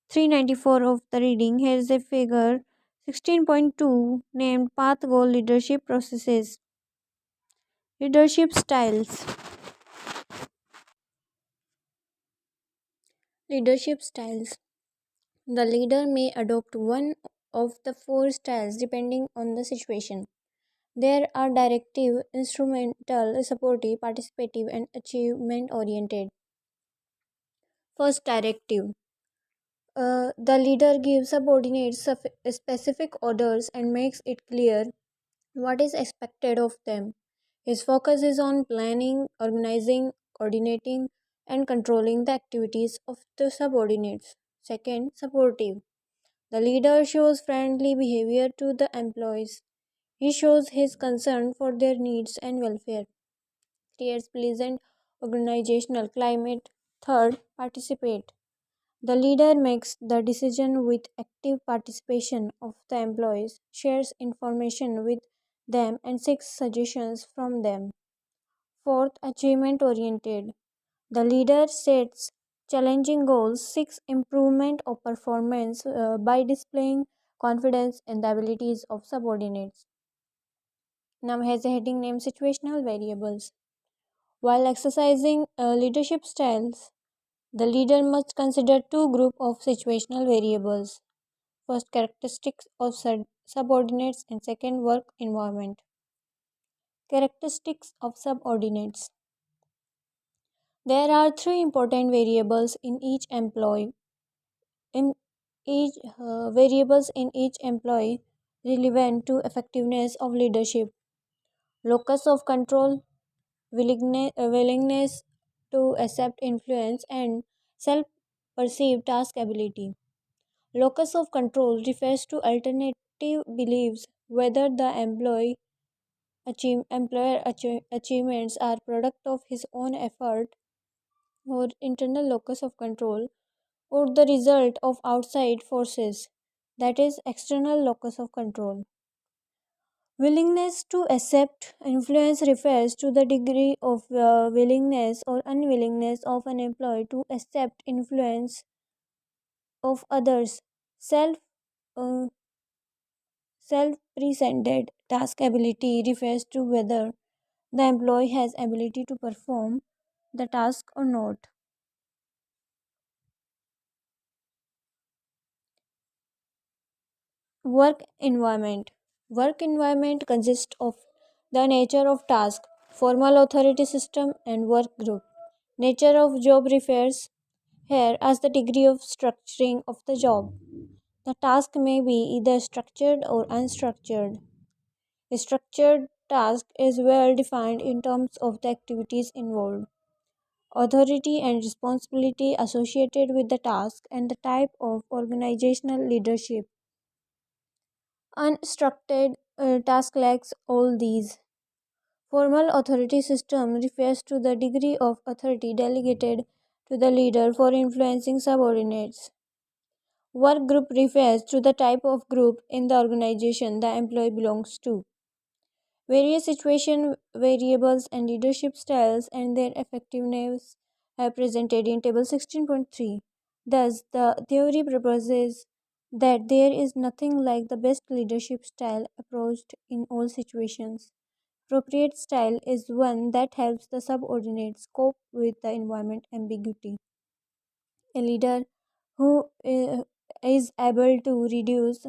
394 of the reading, here is a figure 16.2 named Path Goal Leadership Processes. Leadership Styles. Leadership styles. The leader may adopt one of the four styles depending on the situation. There are directive, instrumental, supportive, participative, and achievement oriented. First, directive. The leader gives subordinates specific orders and makes it clear what is expected of them. His focus is on planning, organizing, coordinating, and controlling the activities of the subordinates. Second, supportive. The leader shows friendly behavior to the employees. He shows his concern for their needs and welfare, creates pleasant organizational climate. Third, participate. The leader makes the decision with active participation of the employees, shares information with them, and seeks suggestions from them. Fourth, achievement oriented. The leader sets challenging goals, seeks improvement of performance by displaying confidence in the abilities of subordinates. Now has a heading named Situational Variables. While exercising leadership styles, the leader must consider two groups of situational variables. First, characteristics of subordinates, and second, work environment. Characteristics of subordinates. There are three important variables in each employee. In each variables in each employee relevant to effectiveness of leadership. Locus of control, willingness to accept influence, and self perceived task ability. Locus of control refers to alternative beliefs whether the achievements are product of his own effort or internal locus of control or the result of outside forces, that is external locus of control. Willingness to accept influence refers to the degree of willingness or unwillingness of an employee to accept influence of others. Self uh, Self presented task ability refers to whether the employee has ability to perform the task or not. Work environment. Work environment consists of the nature of task, formal authority system, and work group. Nature of job refers here as the degree of structuring of the job. The task may be either structured or unstructured. A structured task is well defined in terms of the activities involved, authority and responsibility associated with the task, and the type of organizational leadership. Unstructured task lacks all these. Formal authority system refers to the degree of authority delegated to the leader for influencing subordinates. Work group refers to the type of group in the organization the employee belongs to. Various situation variables and leadership styles and their effectiveness are presented in table 16.3. Thus, the theory proposes that there is nothing like the best leadership style approached in all situations. Appropriate style is one that helps the subordinates cope with the environment ambiguity. A leader who is able to reduce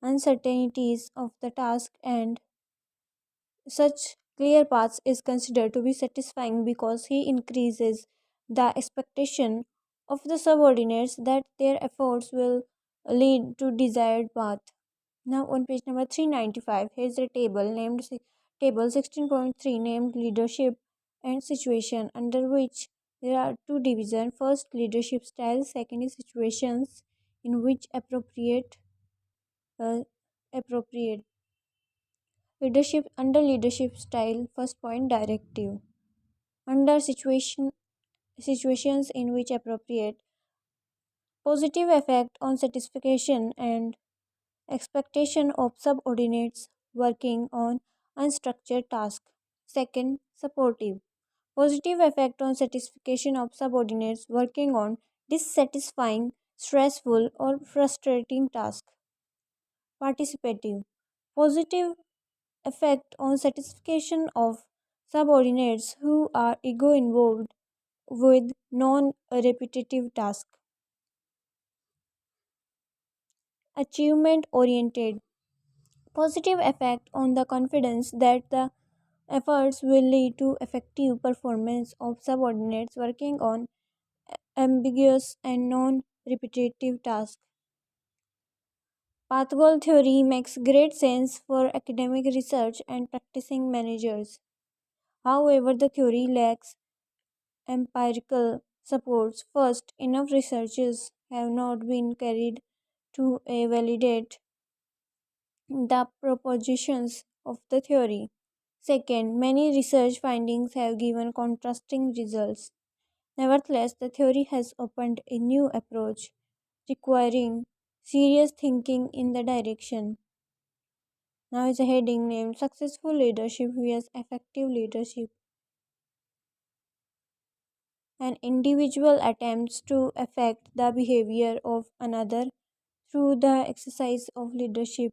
uncertainties of the task and such clear paths is considered to be satisfying because he increases the expectation of the subordinates that their efforts will lead to desired path. Now on page number 395, here's a table named table 16.3 named leadership and situation, under which there are two divisions. First, leadership style. Second is situations in which uh, appropriate. Leadership under leadership style. First point, directive. Under situations in which appropriate. Positive effect on satisfaction and expectation of subordinates working on unstructured tasks. Second, supportive. Positive effect on satisfaction of subordinates working on dissatisfying, stressful, or frustrating task. Participative. Positive effect on satisfaction of subordinates who are ego involved with non repetitive tasks. Achievement oriented. Positive effect on the confidence that the efforts will lead to effective performance of subordinates working on ambiguous and non repetitive tasks. Path goal theory makes great sense for academic research and practicing managers. However, the theory lacks empirical supports. First, enough researches have not been carried to validate the propositions of the theory. Second, many research findings have given contrasting results. Nevertheless, the theory has opened a new approach requiring serious thinking in the direction. Now is a heading named Successful Leadership vs Effective Leadership. An individual attempts to affect the behavior of another through the exercise of leadership.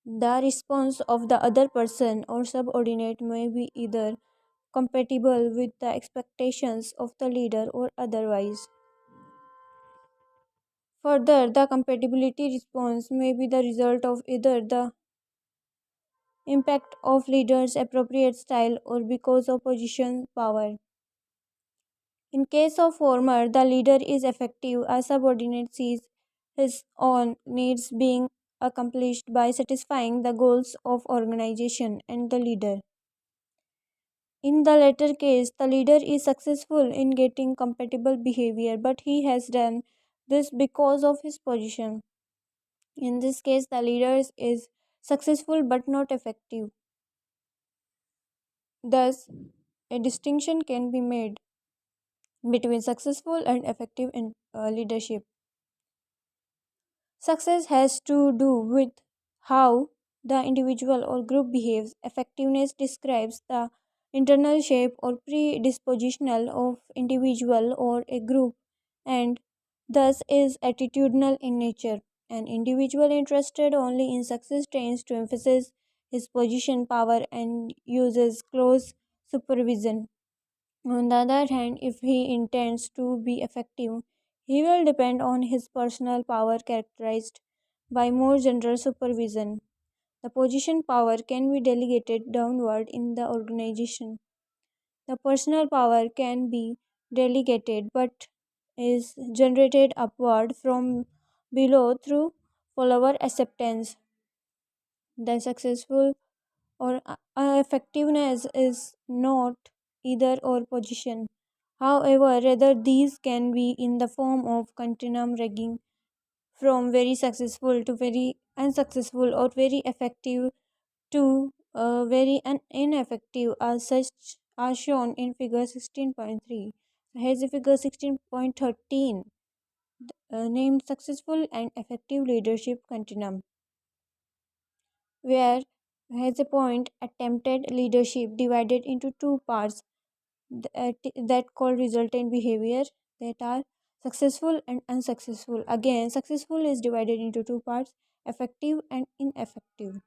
The response of the other person or subordinate may be either compatible with the expectations of the leader or otherwise. Further, the compatibility response may be the result of either the impact of leader's appropriate style or because of position power. In case of former, the leader is effective, a subordinate sees his own needs being accomplished by satisfying the goals of organization and the leader. In the latter case, the leader is successful in getting compatible behavior, but he has done this because of his position. In this case, the leader is successful but not effective. Thus, a distinction can be made between successful and effective leadership. Success has to do with how the individual or group behaves. Effectiveness describes the internal shape or predispositional of individual or a group and thus is attitudinal in nature. An individual interested only in success tends to emphasize his position, power, and uses close supervision. On the other hand, if he intends to be effective, he will depend on his personal power characterized by more general supervision. The position power can be delegated downward in the organization. The personal power can be delegated but is generated upward from below through follower acceptance. The successful or effectiveness is not either or position. However, rather these can be in the form of continuum ranking from very successful to very unsuccessful or very effective to very ineffective as such are shown in figure 16.3. Here's the figure 16.13 named successful and effective leadership continuum where has a point attempted leadership divided into two parts that called resultant behavior that are successful and unsuccessful. Again, successful is divided into two parts, effective and ineffective.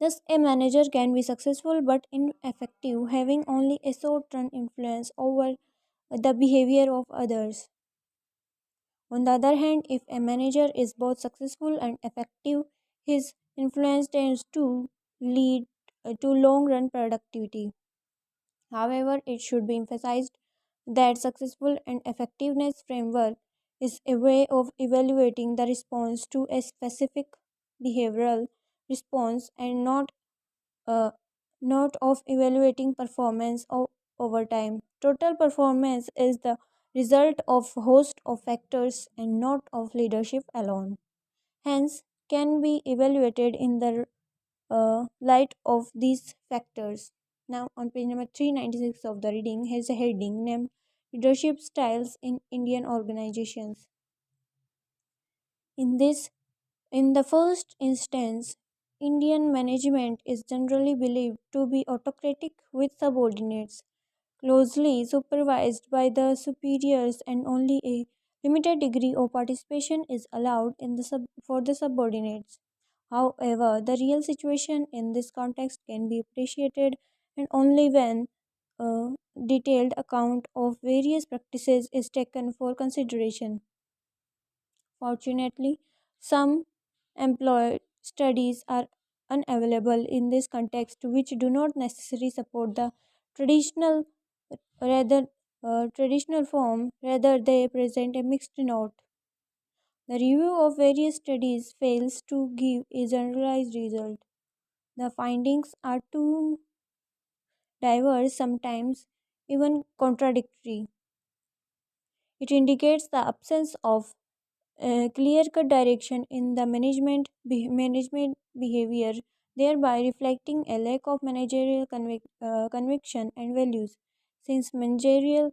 Thus, a manager can be successful but ineffective, having only a short term influence over the behavior of others. On the other hand, if a manager is both successful and effective, his influence tends to lead to long run productivity. However, it should be emphasized that successful and effectiveness framework is a way of evaluating the response to a specific behavioral response and uh, not of evaluating performance over time. Total performance is the result of host of factors and not of leadership alone. Hence, can be evaluated in the light of these factors. Now, on page number 396 of the reading, has a heading named Leadership Styles in Indian Organizations. In this, in the first instance, Indian management is generally believed to be autocratic with subordinates closely supervised by the superiors, and only a limited degree of participation is allowed for the subordinates. However, the real situation in this context can be appreciated and only when a detailed account of various practices is taken for consideration. Fortunately, some employed studies are unavailable in this context, which do not necessarily support the traditional rather traditional form. Rather, they present a mixed note. The review of various studies fails to give a generalized result. The findings are too diverse, sometimes even contradictory. It indicates the absence of clear cut direction in the management behavior, thereby reflecting a lack of managerial conviction and values. Since managerial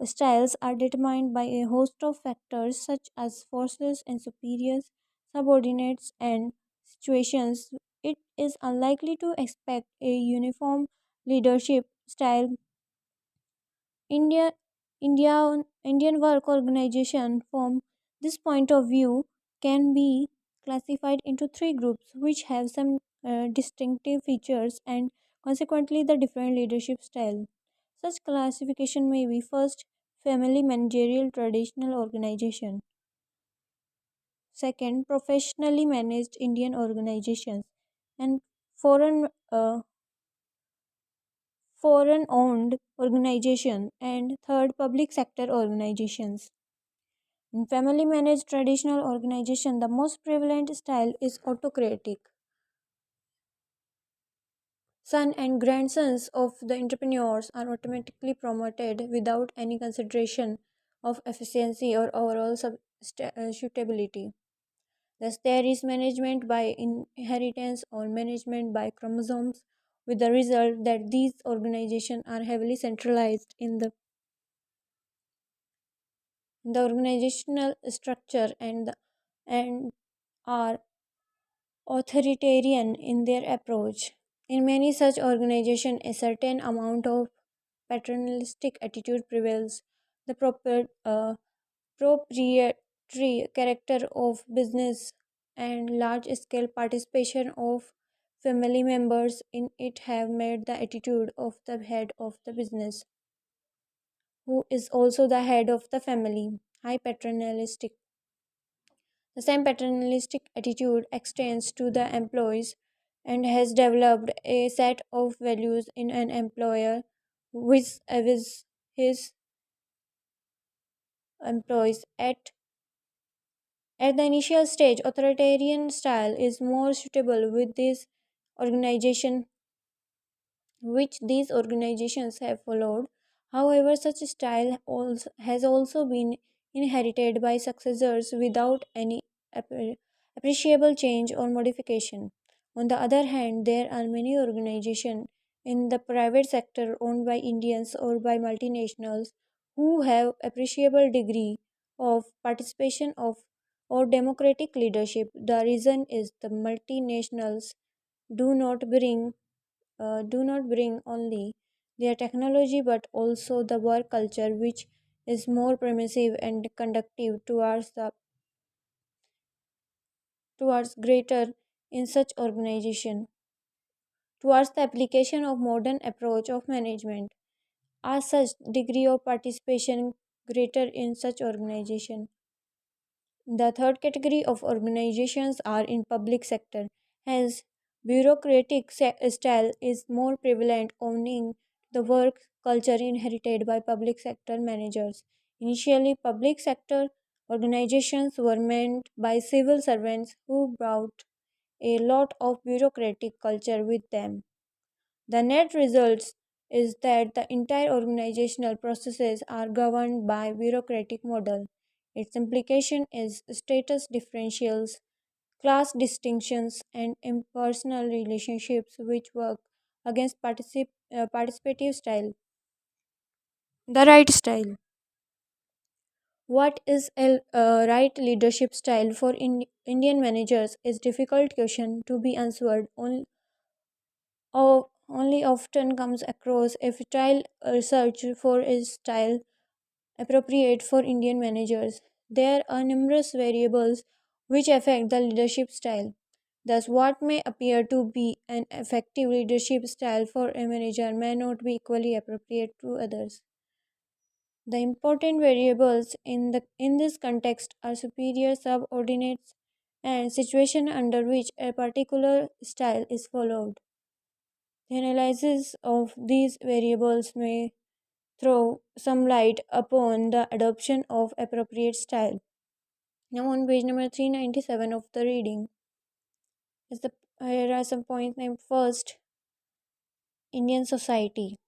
styles are determined by a host of factors such as forces and superiors, subordinates, and situations, it is unlikely to expect a uniform leadership style. India, Indian work organization from this point of view can be classified into three groups which have some distinctive features and consequently the different leadership style. Such classification may be: first, family managerial traditional organization; second, professionally managed Indian organizations; and foreign foreign owned organization; and third, public sector organizations. In family managed traditional organization, the most prevalent style is autocratic. Son and grandsons of the entrepreneurs are automatically promoted without any consideration of efficiency or overall suitability. Thus, there is management by inheritance or management by chromosomes, with the result that these organizations are heavily centralized in the organizational structure and are authoritarian in their approach. In many such organizations, a certain amount of paternalistic attitude prevails. The proprietary character of business and large scale participation of family members in it have made the attitude of the head of the business, who is also the head of the family, high paternalistic. The same paternalistic attitude extends to the employees and has developed a set of values in an employer with his employees. At the initial stage, authoritarian style is more suitable with this organization which these organizations have followed. However, such has also been inherited by successors without any appreciable change or modification. On the other hand, there are many organizations in the private sector owned by Indians or by multinationals who have appreciable degree of participation of or democratic leadership. The reason is the multinationals do not bring do not bring only their technology but also the work culture which is more permissive and conductive towards greater in such organization towards the application of modern approach of management. As such, degree of participation greater in such organization. The third category of organizations are in public sector. Hence, bureaucratic style is more prevalent, owning the work culture inherited by public sector managers. Initially, public sector organizations were meant by civil servants who brought a lot of bureaucratic culture with them. The net result is that the entire organizational processes are governed by bureaucratic model. Its implication is status differentials, class distinctions, and impersonal relationships which work against participative style. The right style. What is a right leadership style for Indian managers is difficult question to be answered only often comes across a fertile search for a style appropriate for Indian managers. There are numerous variables which affect the leadership style. Thus, what may appear to be an effective leadership style for a manager may not be equally appropriate to others. The important variables in this context are superior subordinates and situation under which a particular style is followed. The analysis of these variables may throw some light upon the adoption of appropriate style. Now, on page number 397 of the reading, here are some points named first. Indian society.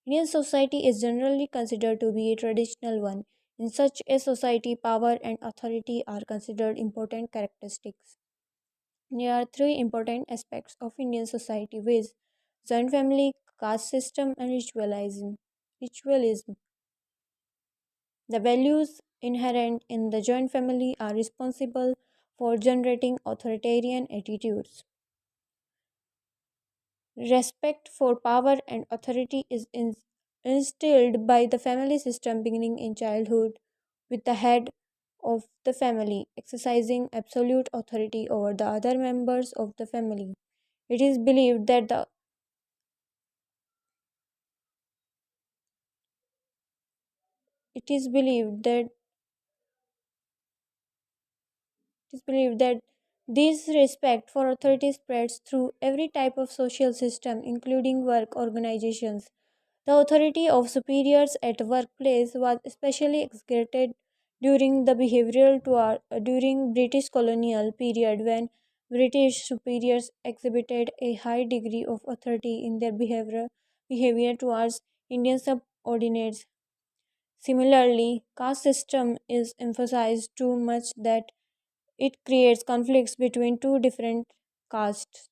Indian society is generally considered to be a traditional one. In such a society, power and authority are considered important characteristics. There are three important aspects of Indian society, viz. Joint family, caste system, and ritualism. Ritualism. The values inherent in the joint family are responsible for generating authoritarian attitudes. Respect for power and authority is instilled by the family system beginning in childhood, with the head of the family exercising absolute authority over the other members of the family. It is believed that the it is believed that it is believed that this respect for authority spreads through every type of social system, including work organizations. The authority of superiors at workplace was especially exerted during the behavioral tour during British colonial period when British superiors exhibited a high degree of authority in their behavior towards Indian subordinates. Similarly, caste system is emphasized too much that it creates conflicts between two different castes.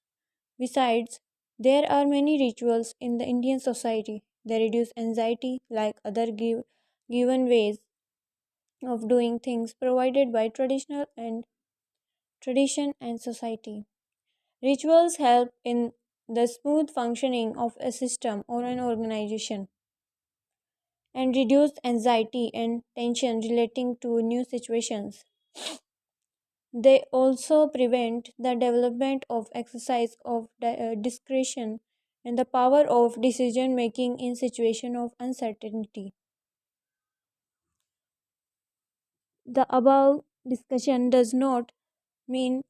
Besides, there are many rituals in the Indian society. They reduce anxiety, like other given ways of doing things provided by tradition and society. Rituals help in the smooth functioning of a system or an organization and reduce anxiety and tension relating to new situations. They also prevent the development of exercise of discretion and the power of decision making in situation of uncertainty. The above discussion does not mean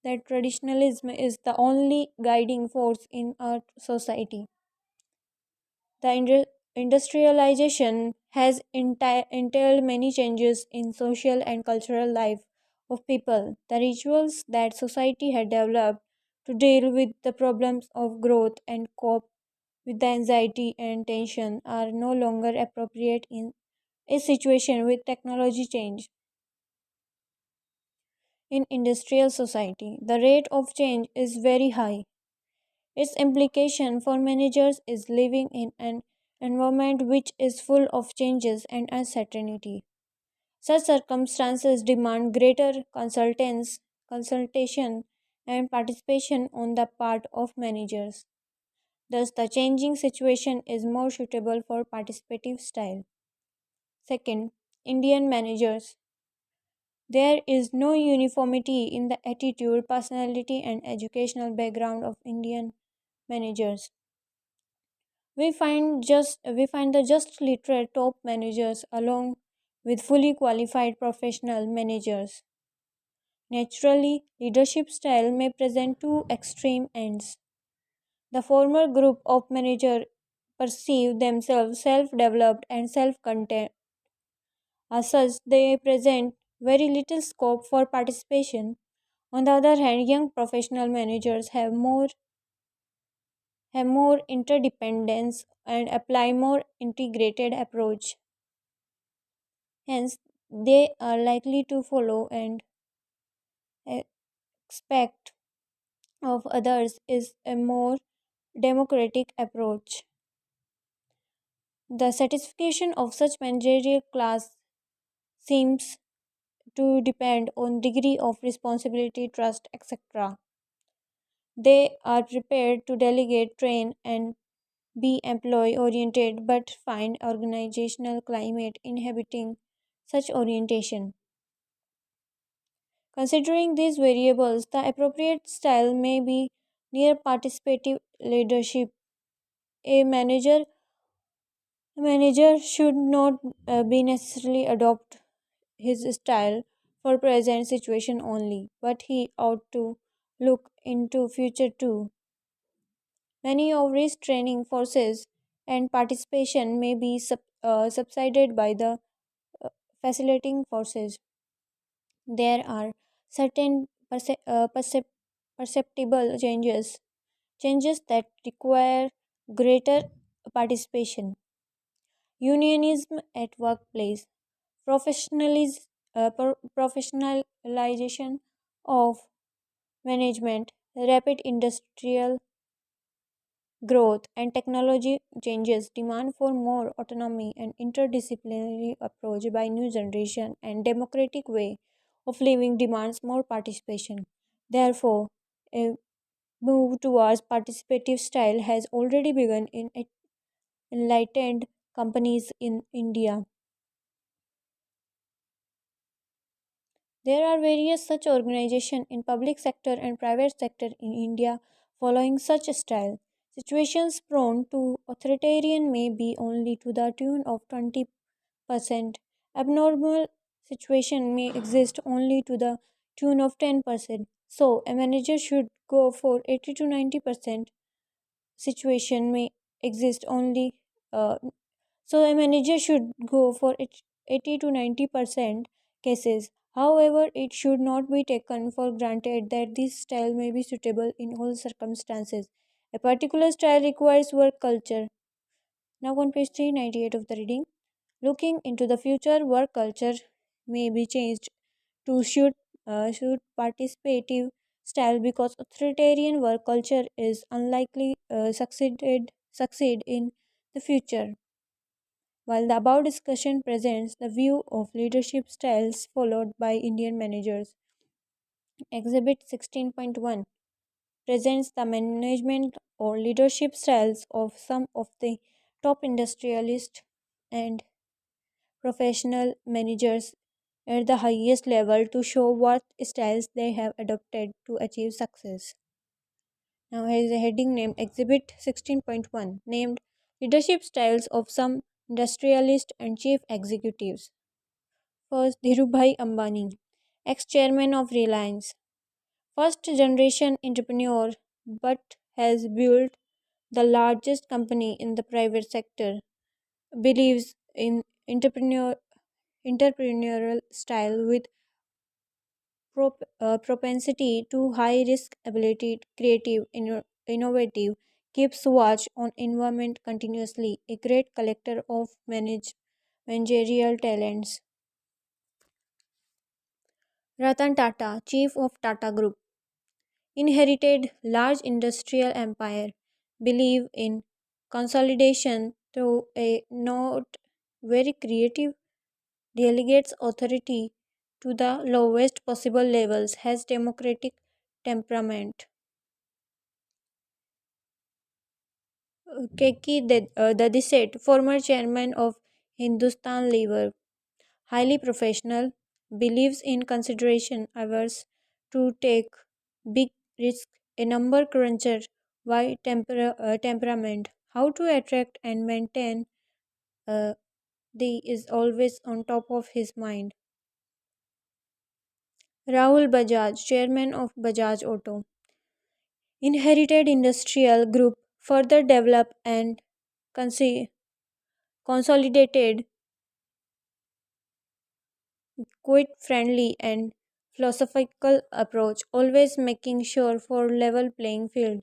that traditionalism is the only guiding force in our society. The industrialization has entailed many changes in social and cultural life of people. The rituals that society had developed to deal with the problems of growth and cope with the anxiety and tension are no longer appropriate in a situation with technology change. In industrial society, the rate of change is very high. Its implication for managers is living in an environment which is full of changes and uncertainty. Such circumstances demand greater consultation and participation on the part of managers. Thus, the changing situation is more suitable for participative style. Second, Indian managers. There is no uniformity in the attitude, personality, and educational background of Indian managers. We find the just literate top managers along with fully qualified professional managers. Naturally, leadership style may present two extreme ends. The former group of managers perceive themselves self-developed and self-content. As such, they present very little scope for participation. On the other hand, young professional managers have more interdependence and apply more integrated approach. Hence, they are likely to follow and expect of others is a more democratic approach. The satisfaction of such managerial class seems to depend on degree of responsibility, trust, etc. They are prepared to delegate, train, and be employee oriented but find organizational climate inhibiting such orientation. Considering these variables, the appropriate style may be near participative leadership. A manager should not be necessarily adopt his style for present situation only, but he ought to look into future too. Many of these training forces and participation may be subsided by the uh, facilitating forces. There are certain perceptible changes that require greater participation. Unionism at workplace, professionalization of management, rapid industrial growth, and technology changes demand for more autonomy and interdisciplinary approach by new generation and democratic way of living demands more participation. Therefore, a move towards participative style has already begun in enlightened companies in India. There are various such organizations in public sector and private sector in India following such a style. Situations prone to authoritarian may be only to the tune of 20%. Abnormal situation may exist only to the tune of 10%. So a manager should go for 80 to 90%. Situation may exist only uh, so a manager should go for 80 to 90% cases. However, it should not be taken for granted that this style may be suitable in all circumstances. A particular style requires work culture. Now on page 398 of the reading. Looking into the future, work culture may be changed to suit participative style because authoritarian work culture is unlikely succeed in the future. While the above discussion presents the view of leadership styles followed by Indian managers, Exhibit 16.1 presents the management or leadership styles of some of the top industrialists and professional managers at the highest level to show what styles they have adopted to achieve success. Now, here is a heading named Exhibit 16.1 named Leadership Styles of Some Industrialists and Chief Executives. First, Dhirubhai Ambani, ex chairman of Reliance, first generation entrepreneur but has built the largest company in the private sector, believes in entrepreneurial style with propensity to high risk ability, creative, innovative, keeps watch on environment continuously, a great collector of managerial talents. Ratan Tata, chief of Tata Group, inherited large industrial empire, believe in consolidation through a not very creative, delegates authority to the lowest possible levels, has democratic temperament. Keki Dadiseth, former chairman of Hindustan Lever, highly professional, believes in consideration, averse to take big risk, a number cruncher, why temperament, how to attract and maintain uh, the is always on top of his mind. Rahul Bajaj, chairman of Bajaj Auto, inherited industrial group, further developed and consi- consolidated, quite friendly and philosophical approach, always making sure for level playing field.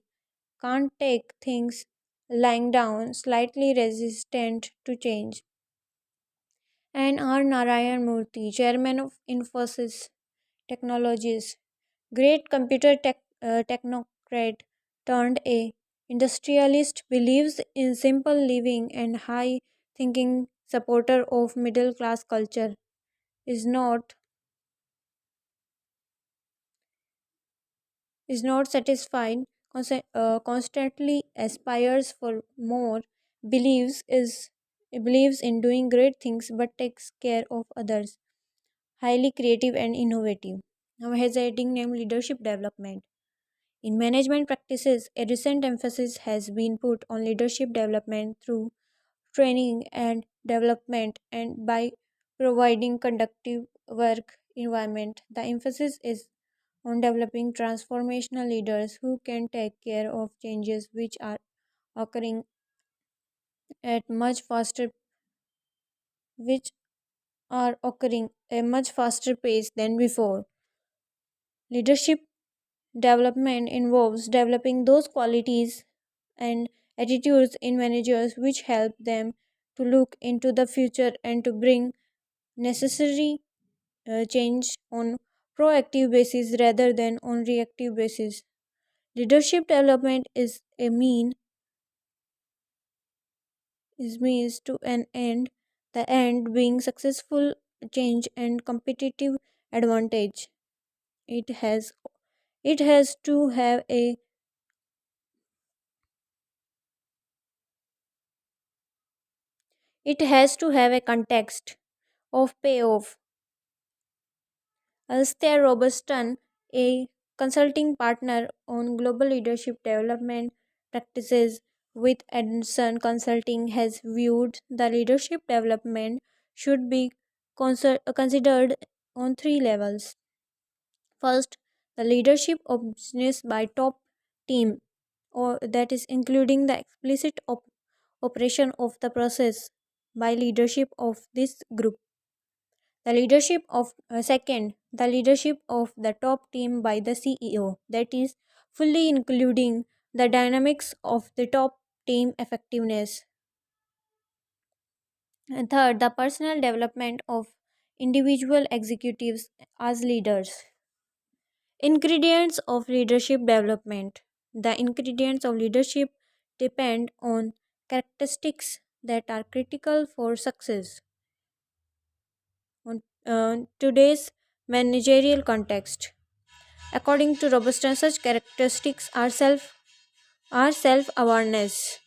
Can't take things lying down, slightly resistant to change. And R. Narayan Murthy, chairman of Infosys Technologies, great technocrat turned a industrialist, believes in simple living and high thinking, supporter of middle class culture, is not is not satisfied constantly aspires for more, believes is believes in doing great things but takes care of others, highly creative and innovative. Now has a heading named leadership development. In management practices, a recent emphasis has been put on leadership development through training and development and by providing conductive work environment. The emphasis is on developing transformational leaders who can take care of changes which are occurring at much faster which are occurring a much faster pace than before. Leadership development involves developing those qualities and attitudes in managers which help them to look into the future and to bring necessary change on proactive basis rather than on reactive basis. Leadership development is means to an end, the end being successful change and competitive advantage. It has it has to have a it has to have a context of payoff. Alistair Robertson, a consulting partner on global leadership development practices with Edison Consulting, has viewed the leadership development should be considered on three levels. First, the leadership of business by top team, or that is including the explicit operation of the process by leadership of this group. The leadership of second, the leadership of the top team by the CEO, that is fully including the dynamics of the top team effectiveness. And third, the personal development of individual executives as leaders. Ingredients of leadership development. The ingredients of leadership depend on characteristics that are critical for success. On today's managerial context, according to Robusta, such characteristics are self awareness,